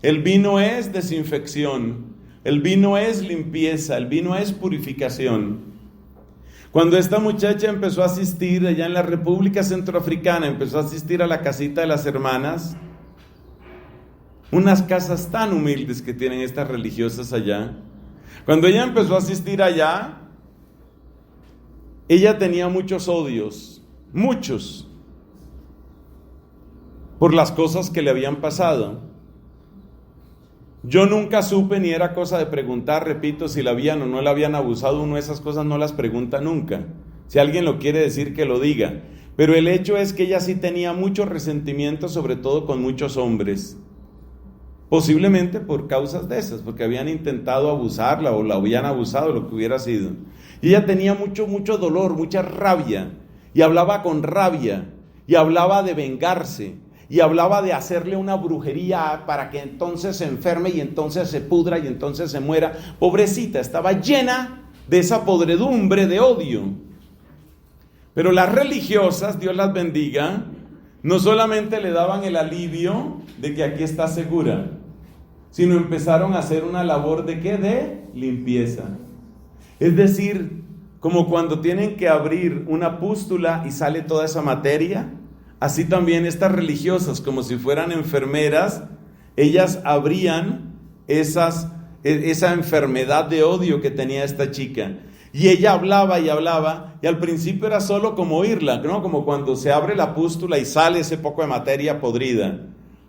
El vino es desinfección. El vino es limpieza, el vino es purificación. Cuando esta muchacha empezó a asistir allá en la República Centroafricana, empezó a asistir a la casita de las hermanas, unas casas tan humildes que tienen estas religiosas allá. Cuando ella empezó a asistir allá, ella tenía muchos odios, muchos. por las cosas que le habían pasado. Yo nunca supe, ni era cosa de preguntar, repito, si la habían o no la habían abusado. Uno esas cosas no las pregunta nunca. Si alguien lo quiere decir, que lo diga. Pero el hecho es que ella sí tenía mucho resentimiento, sobre todo con muchos hombres. Posiblemente por causas de esas, porque habían intentado abusarla o la habían abusado, lo que hubiera sido. Y ella tenía mucho dolor, mucha rabia, y hablaba con rabia, y hablaba de vengarse, y hablaba de hacerle una brujería para que entonces se enferme, y entonces se pudra, y entonces se muera. Pobrecita, estaba llena de esa podredumbre de odio. Pero las religiosas, Dios las bendiga, no solamente le daban el alivio de que aquí está segura, sino empezaron a hacer una labor ¿de qué? De limpieza. Es decir, como cuando tienen que abrir una pústula y sale toda esa materia, así también estas religiosas, como si fueran enfermeras, ellas abrían esa enfermedad de odio que tenía esta chica. Y ella hablaba, y al principio era solo como oírla, ¿no? Como cuando se abre la pústula y sale ese poco de materia podrida.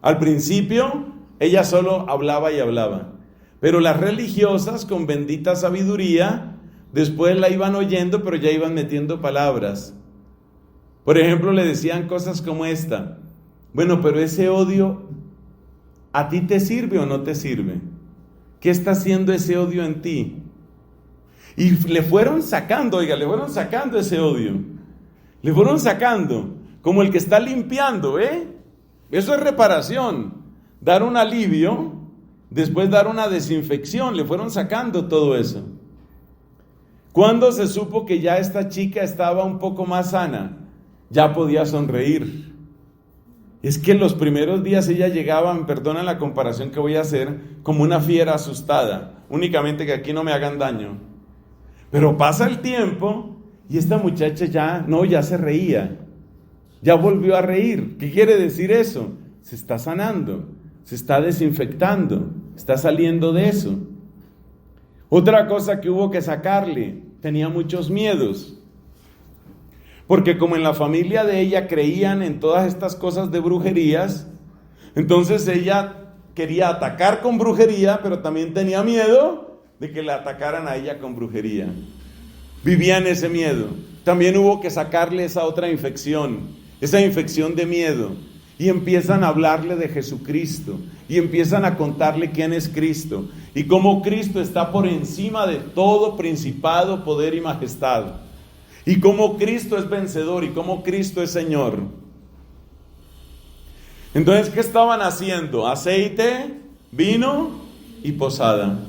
Al principio, ella solo hablaba y hablaba. Pero las religiosas, con bendita sabiduría, después la iban oyendo, pero ya iban metiendo palabras. Por ejemplo, le decían cosas como esta: bueno, pero ese odio, ¿a ti te sirve o no te sirve? ¿Qué está haciendo ese odio en ti? Y le fueron sacando ese odio. Le fueron sacando, como el que está limpiando, Eso es reparación. Dar un alivio, después dar una desinfección. Le fueron sacando todo eso. ¿Cuándo se supo que ya esta chica estaba un poco más sana? Ya podía sonreír. Es que en los primeros días ella llegaba, me perdonan la comparación que voy a hacer, como una fiera asustada. Únicamente que aquí no me hagan daño. Pero pasa el tiempo y esta muchacha ya se reía. Ya volvió a reír. ¿Qué quiere decir eso? Se está sanando, se está desinfectando, está saliendo de eso. Otra cosa que hubo que sacarle, tenía muchos miedos. Porque como en la familia de ella creían en todas estas cosas de brujerías, entonces ella quería atacar con brujería, pero también tenía miedo de que la atacaran a ella con brujería. Vivía en ese miedo. También hubo que sacarle esa otra infección, esa infección de miedo. Y empiezan a hablarle de Jesucristo. Y empiezan a contarle quién es Cristo. Y cómo Cristo está por encima de todo principado, poder y majestad. Y cómo Cristo es vencedor y cómo Cristo es Señor. Entonces, ¿qué estaban haciendo? Aceite, vino y posada.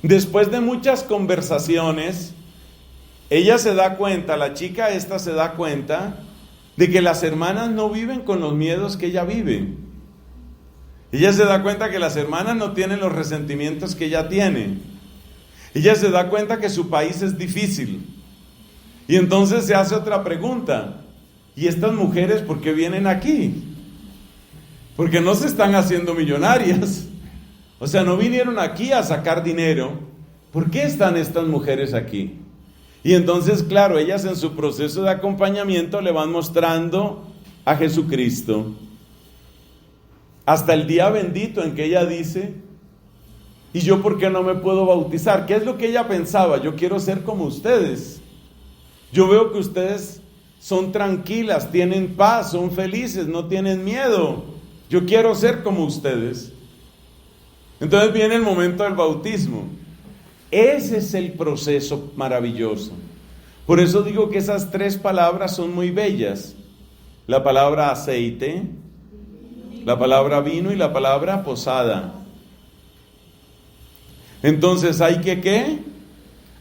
Después de muchas conversaciones, ella se da cuenta, la chica esta se da cuenta de que las hermanas no viven con los miedos que ella vive. Ella se da cuenta que las hermanas no tienen los resentimientos que ella tiene. Ella se da cuenta que su país es difícil. Y entonces se hace otra pregunta: ¿y estas mujeres por qué vienen aquí? Porque no se están haciendo millonarias. O sea, no vinieron aquí a sacar dinero. ¿Por qué están estas mujeres aquí? Y entonces, claro, ellas en su proceso de acompañamiento le van mostrando a Jesucristo. Hasta el día bendito en que ella dice: ¿y yo por qué no me puedo bautizar? ¿Qué es lo que ella pensaba? Yo quiero ser como ustedes. Yo veo que ustedes son tranquilas, tienen paz, son felices, no tienen miedo. Yo quiero ser como ustedes. Entonces viene el momento del bautismo. Ese es el proceso maravilloso. Por eso digo que esas tres palabras son muy bellas. La palabra aceite, la palabra vino y la palabra posada. Entonces hay que ¿qué?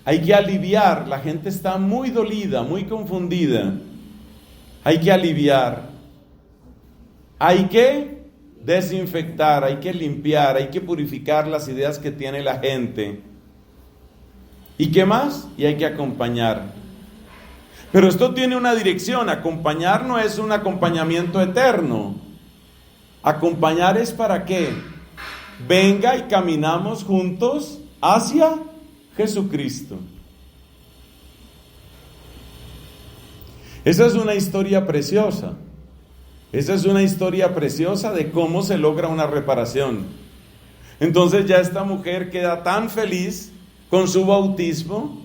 Hay que aliviar. La gente está muy dolida, muy confundida. Hay que aliviar. Hay que desinfectar, hay que limpiar, hay que purificar las ideas que tiene la gente. ¿Y qué más? Y hay que acompañar. Pero esto tiene una dirección. Acompañar no es un acompañamiento eterno. Acompañar es para qué. Venga y caminamos juntos hacia Jesucristo. Esa es una historia preciosa. Esa es una historia preciosa de cómo se logra una reparación. Entonces ya esta mujer queda tan feliz con su bautismo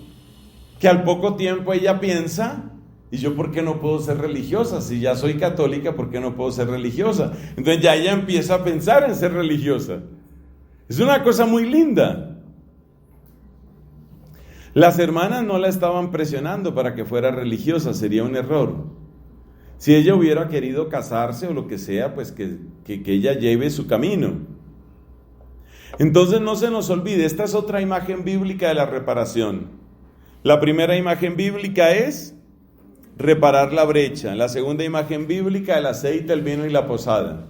que al poco tiempo ella piensa: ¿y yo por qué no puedo ser religiosa? Si ya soy católica, ¿por qué no puedo ser religiosa? Entonces ya ella empieza a pensar en ser religiosa. Es una cosa muy linda. Las hermanas no la estaban presionando para que fuera religiosa, sería un error. Si ella hubiera querido casarse o lo que sea, pues que ella lleve su camino. Entonces no se nos olvide, esta es otra imagen bíblica de la reparación. La primera imagen bíblica es reparar la brecha. La segunda imagen bíblica, el aceite, el vino y la posada.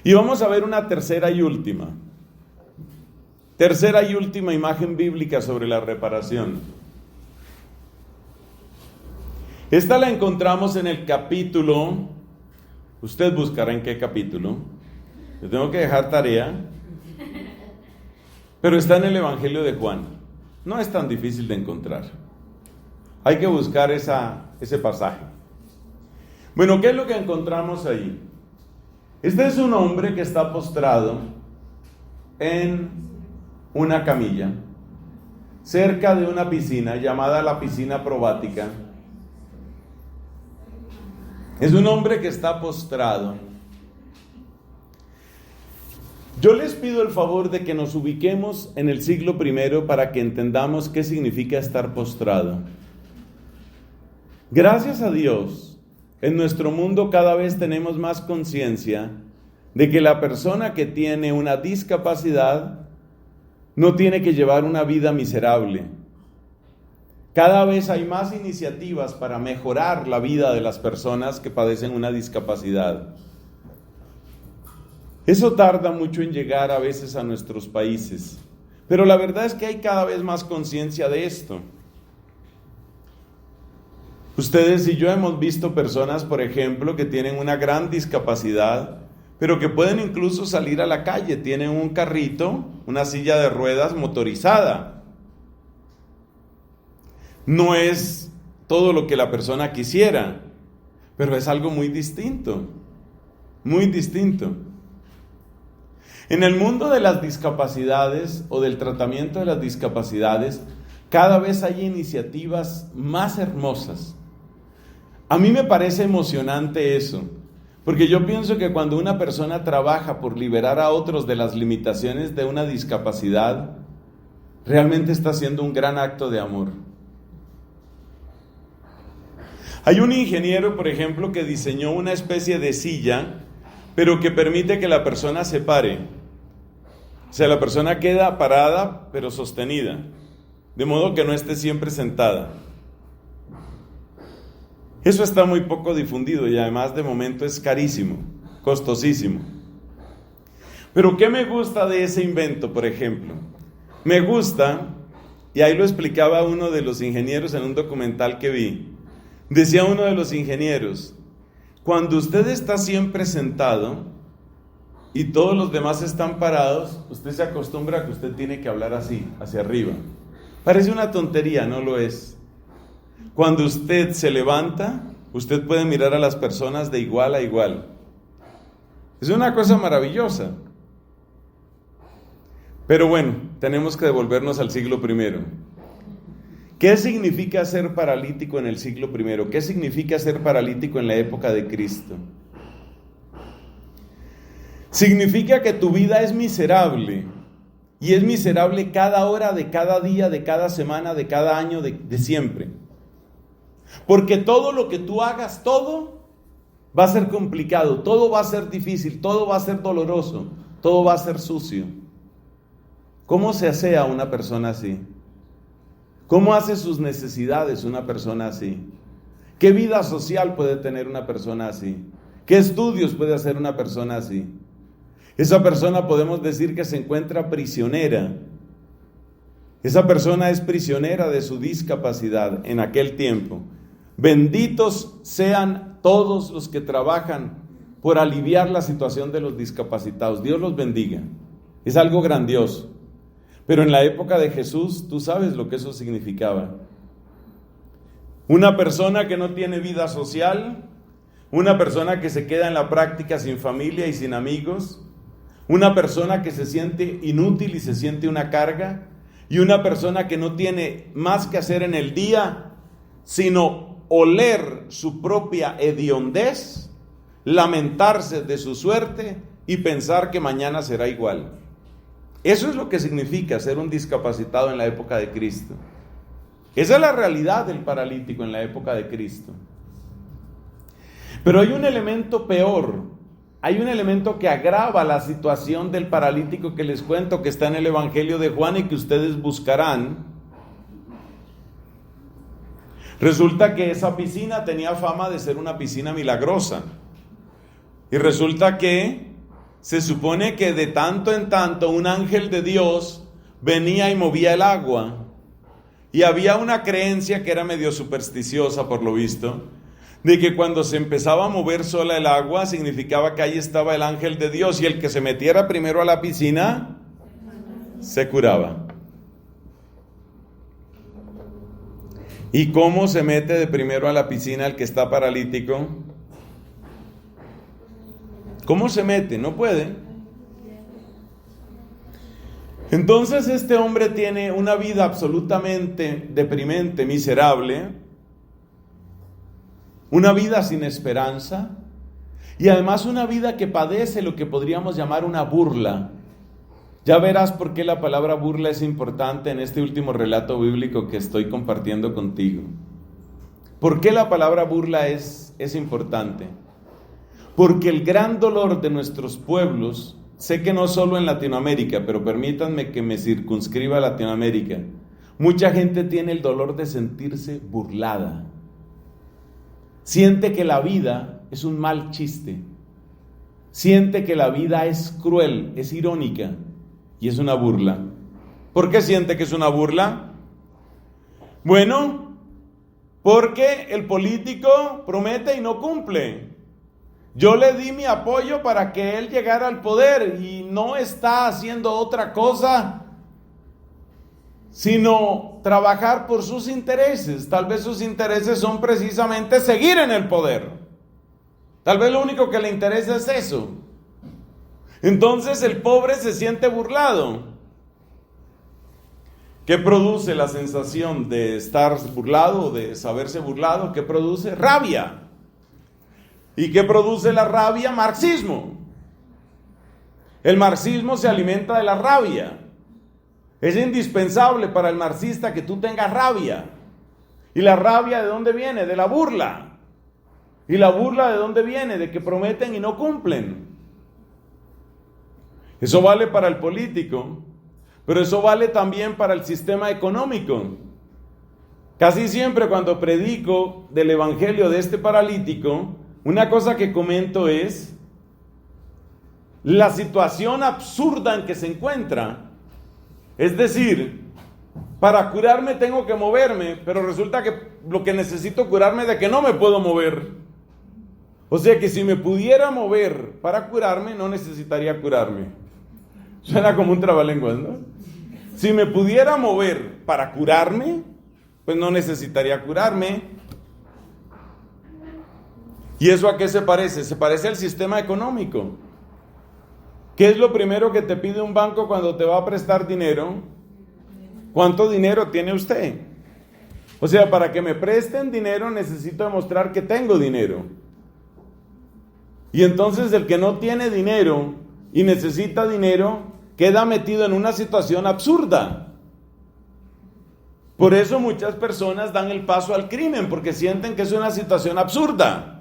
Y vamos a ver una tercera y última. Tercera y última imagen bíblica sobre la reparación. Esta la encontramos en el capítulo, usted buscará en qué capítulo, yo tengo que dejar tarea, pero está en el Evangelio de Juan. No es tan difícil de encontrar. Hay que buscar ese pasaje. Bueno, ¿qué es lo que encontramos ahí? Este es un hombre que está postrado en una camilla, cerca de una piscina llamada la piscina probática. Es un hombre que está postrado. Yo les pido el favor de que nos ubiquemos en el siglo I para que entendamos qué significa estar postrado. Gracias a Dios, en nuestro mundo cada vez tenemos más conciencia de que la persona que tiene una discapacidad no tiene que llevar una vida miserable. Cada vez hay más iniciativas para mejorar la vida de las personas que padecen una discapacidad. Eso tarda mucho en llegar a veces a nuestros países, pero la verdad es que hay cada vez más conciencia de esto. Ustedes y yo hemos visto personas, por ejemplo, que tienen una gran discapacidad, pero que pueden incluso salir a la calle, tienen un carrito, una silla de ruedas motorizada. No es todo lo que la persona quisiera, pero es algo muy distinto, muy distinto. En el mundo de las discapacidades o del tratamiento de las discapacidades, cada vez hay iniciativas más hermosas. A mí me parece emocionante eso, porque yo pienso que cuando una persona trabaja por liberar a otros de las limitaciones de una discapacidad, realmente está haciendo un gran acto de amor. Hay un ingeniero, por ejemplo, que diseñó una especie de silla, pero que permite que la persona se pare. O sea, la persona queda parada, pero sostenida, de modo que no esté siempre sentada. Eso está muy poco difundido y además de momento es carísimo, costosísimo. Pero ¿qué me gusta de ese invento, por ejemplo? Me gusta, y ahí lo explicaba uno de los ingenieros en un documental que vi. Decía uno de los ingenieros: cuando usted está siempre sentado y todos los demás están parados, usted se acostumbra a que usted tiene que hablar así, hacia arriba. Parece una tontería, no lo es. Cuando usted se levanta, usted puede mirar a las personas de igual a igual. Es una cosa maravillosa. Pero bueno, tenemos que devolvernos al siglo I. ¿Qué significa ser paralítico en el siglo I? ¿Qué significa ser paralítico en la época de Cristo? Significa que tu vida es miserable, y es miserable cada hora, de cada día, de cada semana, de cada año, de siempre. Porque todo lo que tú hagas, todo va a ser complicado, todo va a ser difícil, todo va a ser doloroso, todo va a ser sucio. ¿Cómo se asea una persona así? ¿Cómo hace sus necesidades una persona así? ¿Qué vida social puede tener una persona así? ¿Qué estudios puede hacer una persona así? Esa persona podemos decir que se encuentra prisionera. Esa persona es prisionera de su discapacidad en aquel tiempo. Benditos sean todos los que trabajan por aliviar la situación de los discapacitados. Dios los bendiga. Es algo grandioso. Pero en la época de Jesús, tú sabes lo que eso significaba. Una persona que no tiene vida social, una persona que se queda en la práctica sin familia y sin amigos, una persona que se siente inútil y se siente una carga, y una persona que no tiene más que hacer en el día, sino oler su propia hediondez, lamentarse de su suerte y pensar que mañana será igual. Eso es lo que significa ser un discapacitado en la época de Cristo. Esa es la realidad del paralítico en la época de Cristo. Pero hay un elemento peor, hay un elemento que agrava la situación del paralítico que les cuento, que está en el Evangelio de Juan y que ustedes buscarán. Resulta que esa piscina tenía fama de ser una piscina milagrosa. Y resulta que se supone que de tanto en tanto un ángel de Dios venía y movía el agua. Y había una creencia que era medio supersticiosa por lo visto, de que cuando se empezaba a mover sola el agua significaba que ahí estaba el ángel de Dios y el que se metiera primero a la piscina se curaba. ¿Y cómo se mete de primero a la piscina el que está paralítico? ¿Cómo se mete? No puede. Entonces este hombre tiene una vida absolutamente deprimente, miserable, una vida sin esperanza y además una vida que padece lo que podríamos llamar una burla. Ya verás por qué la palabra burla es importante en este último relato bíblico que estoy compartiendo contigo. ¿Por qué la palabra burla es importante? Porque el gran dolor de nuestros pueblos, sé que no solo en Latinoamérica, pero permítanme que me circunscriba a Latinoamérica, mucha gente tiene el dolor de sentirse burlada. Siente que la vida es un mal chiste. Siente que la vida es cruel, es irónica y es una burla. ¿Por qué siente que es una burla? Bueno, porque el político promete y no cumple. Yo le di mi apoyo para que él llegara al poder y no está haciendo otra cosa sino trabajar por sus intereses. Tal vez sus intereses son precisamente seguir en el poder. Tal vez lo único que le interesa es eso. Entonces el pobre se siente burlado. ¿Qué produce la sensación de estar burlado, de saberse burlado? ¿Qué produce? Rabia. ¿Y qué produce la rabia? Marxismo. El marxismo se alimenta de la rabia. Es indispensable para el marxista que tú tengas rabia. ¿Y la rabia de dónde viene? De la burla. ¿Y la burla de dónde viene? De que prometen y no cumplen. Eso vale para el político, pero eso vale también para el sistema económico. Casi siempre cuando predico del evangelio de este paralítico, una cosa que comento es la situación absurda en que se encuentra. Es decir, para curarme tengo que moverme, pero resulta que lo que necesito curarme es de que no me puedo mover. O sea que si me pudiera mover para curarme, no necesitaría curarme. Suena como un trabalenguas, ¿no? Si me pudiera mover para curarme, pues no necesitaría curarme. ¿Y eso a qué se parece? Se parece al sistema económico. ¿Qué es lo primero que te pide un banco cuando te va a prestar dinero? ¿Cuánto dinero tiene usted? O sea, para que me presten dinero necesito demostrar que tengo dinero. Y entonces el que no tiene dinero y necesita dinero queda metido en una situación absurda. Por eso muchas personas dan el paso al crimen, porque sienten que es una situación absurda.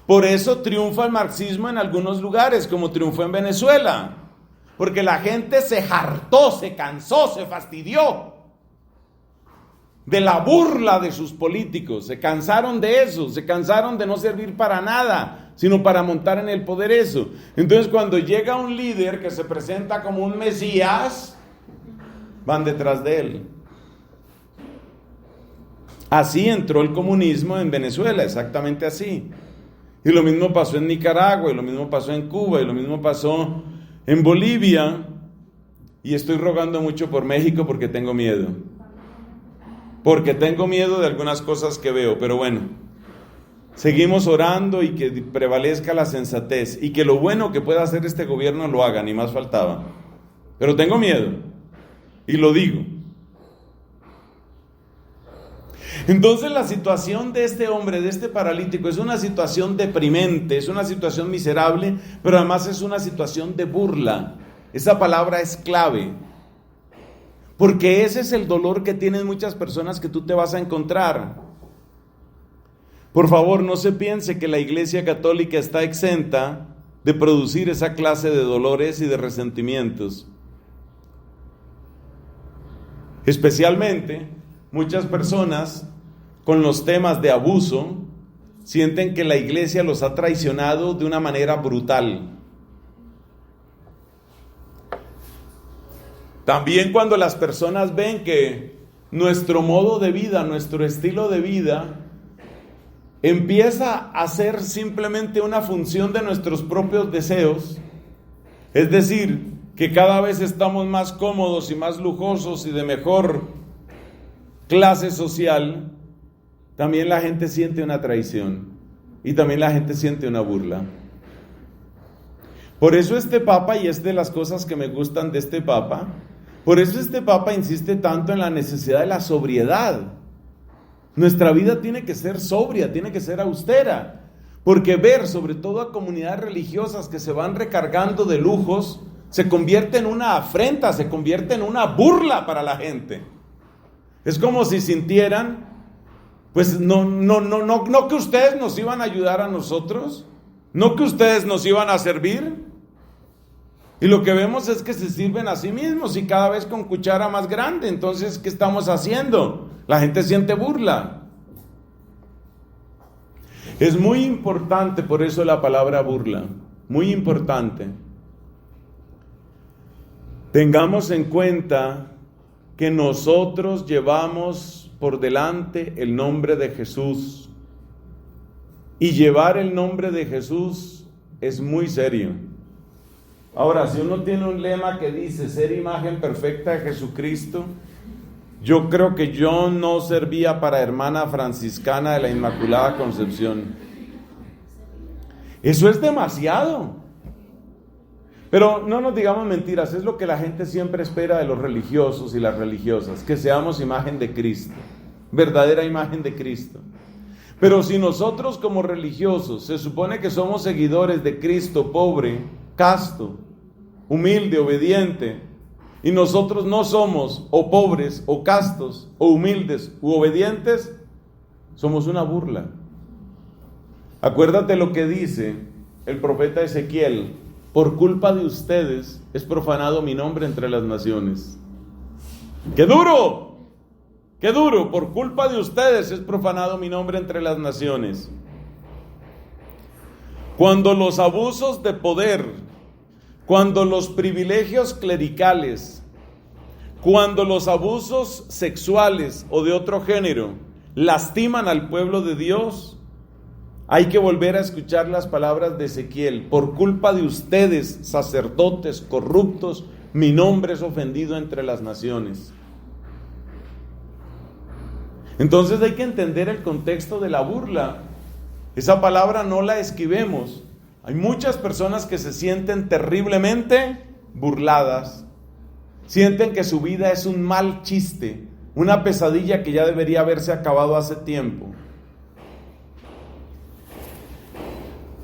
Por eso triunfa el marxismo en algunos lugares, como triunfó en Venezuela. Porque la gente se hartó, se cansó, se fastidió de la burla de sus políticos. Se cansaron de eso, se cansaron de no servir para nada, sino para montar en el poder eso. Entonces cuando llega un líder que se presenta como un mesías, van detrás de él. Así entró el comunismo en Venezuela, exactamente así. Y lo mismo pasó en Nicaragua, y lo mismo pasó en Cuba, y lo mismo pasó en Bolivia. Y estoy rogando mucho por México porque tengo miedo. Porque tengo miedo de algunas cosas que veo, pero bueno. Seguimos orando y que prevalezca la sensatez y que lo bueno que pueda hacer este gobierno lo haga, ni más faltaba. Pero tengo miedo y lo digo. Entonces la situación de este hombre, de este paralítico, es una situación deprimente, es una situación miserable, pero además es una situación de burla. Esa palabra es clave, porque ese es el dolor que tienen muchas personas que tú te vas a encontrar. Por favor, no se piense que la Iglesia Católica está exenta de producir esa clase de dolores y de resentimientos. Especialmente, muchas personas con los temas de abuso sienten que la Iglesia los ha traicionado de una manera brutal. También cuando las personas ven que nuestro modo de vida, nuestro estilo de vida, empieza a ser simplemente una función de nuestros propios deseos, es decir, que cada vez estamos más cómodos y más lujosos y de mejor clase social, también la gente siente una traición y también la gente siente una burla. Por eso este Papa, y es de las cosas que me gustan de este Papa, por eso este Papa insiste tanto en la necesidad de la sobriedad. Nuestra vida tiene que ser sobria, tiene que ser austera, porque ver sobre todo a comunidades religiosas que se van recargando de lujos, se convierte en una afrenta, se convierte en una burla para la gente. Es como si sintieran, pues no que ustedes nos iban a ayudar a nosotros, no que ustedes nos iban a servir. Y lo que vemos es que se sirven a sí mismos y cada vez con cuchara más grande. Entonces, ¿qué estamos haciendo? La gente siente burla. Es muy importante, por eso la palabra burla, muy importante. Tengamos en cuenta que nosotros llevamos por delante el nombre de Jesús. Y llevar el nombre de Jesús es muy serio. Ahora, si uno tiene un lema que dice ser imagen perfecta de Jesucristo, yo creo que yo no servía para hermana franciscana de la Inmaculada Concepción. Eso es demasiado. Pero no nos digamos mentiras, es lo que la gente siempre espera de los religiosos y las religiosas, que seamos imagen de Cristo, verdadera imagen de Cristo. Pero si nosotros como religiosos se supone que somos seguidores de Cristo pobre, casto, humilde, obediente, y nosotros no somos o pobres, o castos, o humildes, u obedientes, somos una burla. Acuérdate lo que dice el profeta Ezequiel: por culpa de ustedes es profanado mi nombre entre las naciones. ¡Qué duro! ¡Qué duro! Por culpa de ustedes es profanado mi nombre entre las naciones. Cuando los abusos de poder, cuando los privilegios clericales, cuando los abusos sexuales o de otro género lastiman al pueblo de Dios, hay que volver a escuchar las palabras de Ezequiel: por culpa de ustedes, sacerdotes corruptos, mi nombre es ofendido entre las naciones. Entonces hay que entender el contexto de la burla. Esa palabra no la esquivemos. Hay muchas personas que se sienten terriblemente burladas, sienten que su vida es un mal chiste, una pesadilla que ya debería haberse acabado hace tiempo.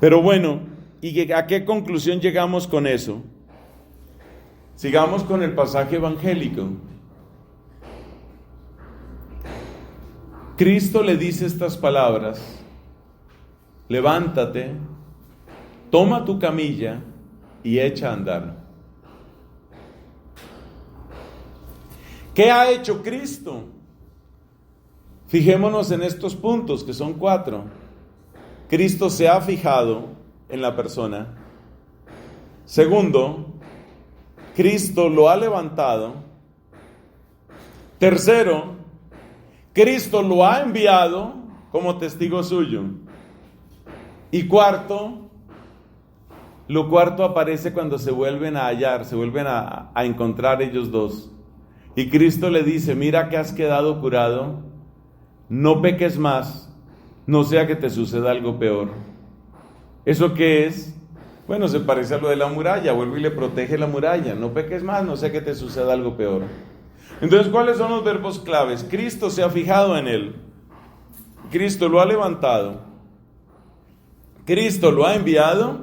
Pero bueno, ¿y a qué conclusión llegamos con eso? Sigamos con el pasaje evangélico. Cristo le dice estas palabras: levántate, toma tu camilla y echa a andar. ¿Qué ha hecho Cristo? Fijémonos en estos puntos, que son 4. Cristo se ha fijado en la persona. Segundo, Cristo lo ha levantado. Tercero, Cristo lo ha enviado como testigo suyo. Y cuarto, lo cuarto aparece cuando se vuelven a hallar, se vuelven a encontrar ellos dos. Y Cristo le dice: mira que has quedado curado, no peques más, no sea que te suceda algo peor. ¿Eso qué es? Bueno, se parece a lo de la muralla, vuelve y le protege la muralla. No peques más, no sea que te suceda algo peor. Entonces, ¿cuáles son los verbos claves? Cristo se ha fijado en él. Cristo lo ha levantado. Cristo lo ha enviado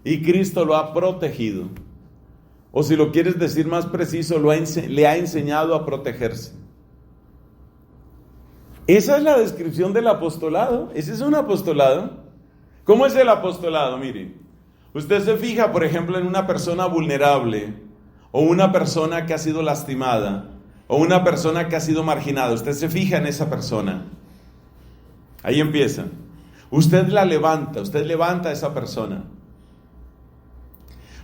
y Cristo lo ha protegido. O si lo quieres decir más preciso, le ha enseñado a protegerse. Esa es la descripción del apostolado. Ese es un apostolado. ¿Cómo es el apostolado? Mire, usted se fija, por ejemplo, en una persona vulnerable, o una persona que ha sido lastimada, o una persona que ha sido marginada. Usted se fija en esa persona. Ahí empieza. Usted la levanta, usted levanta a esa persona.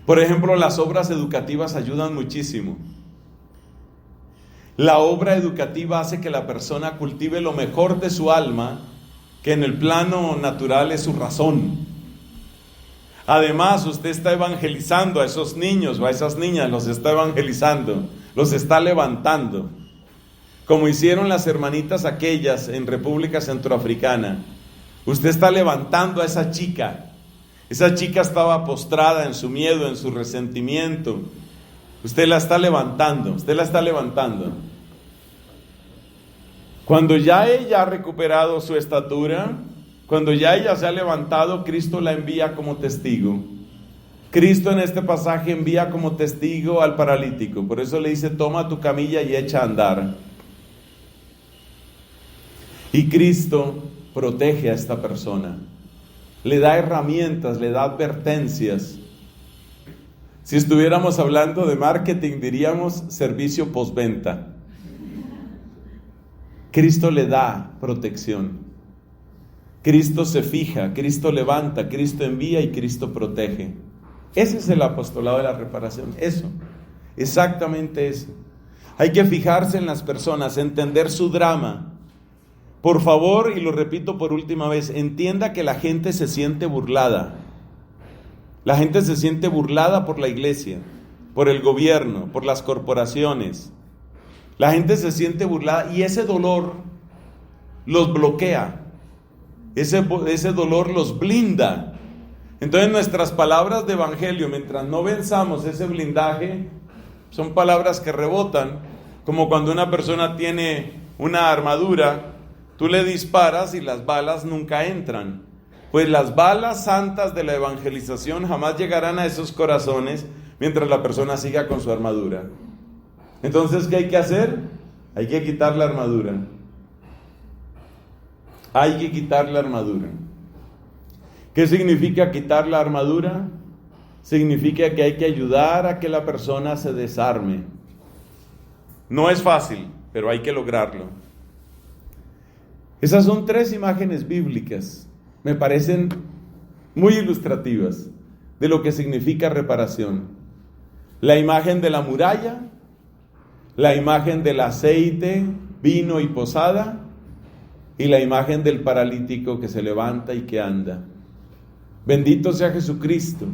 Por ejemplo, las obras educativas ayudan muchísimo. La obra educativa hace que la persona cultive lo mejor de su alma, que en el plano natural es su razón. Además, usted está evangelizando a esos niños o a esas niñas, los está evangelizando, los está levantando. Como hicieron las hermanitas aquellas en República Centroafricana. Usted está levantando a esa chica. Esa chica estaba postrada en su miedo, en su resentimiento. Usted la está levantando, usted la está levantando. Cuando ya ella ha recuperado su estatura, cuando ya ella se ha levantado, Cristo la envía como testigo. Cristo en este pasaje envía como testigo al paralítico. Por eso le dice, toma tu camilla y echa a andar. Y Cristo protege a esta persona. Le da herramientas, le da advertencias. Si estuviéramos hablando de marketing, diríamos servicio postventa. Cristo le da protección. Cristo se fija, Cristo levanta, Cristo envía y Cristo protege. Ese es el apostolado de la reparación. Eso, exactamente eso. Hay que fijarse en las personas, entender su drama. Por favor, y lo repito por última vez, entienda que la gente se siente burlada. La gente se siente burlada por la iglesia, por el gobierno, por las corporaciones. La gente se siente burlada y ese dolor los bloquea. Ese dolor los blinda. Entonces nuestras palabras de evangelio, mientras no venzamos ese blindaje, son palabras que rebotan, como cuando una persona tiene una armadura. Tú le disparas y las balas nunca entran. Pues las balas santas de la evangelización jamás llegarán a esos corazones mientras la persona siga con su armadura. Entonces, ¿qué hay que hacer? Hay que quitar la armadura. Hay que quitar la armadura. ¿Qué significa quitar la armadura? Significa que hay que ayudar a que la persona se desarme. No es fácil, pero hay que lograrlo. Esas son 3 imágenes bíblicas, me parecen muy ilustrativas de lo que significa reparación. La imagen de la muralla, la imagen del aceite, vino y posada, y la imagen del paralítico que se levanta y que anda. Bendito sea Jesucristo,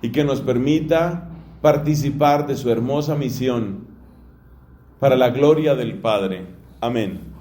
y que nos permita participar de su hermosa misión para la gloria del Padre. Amén.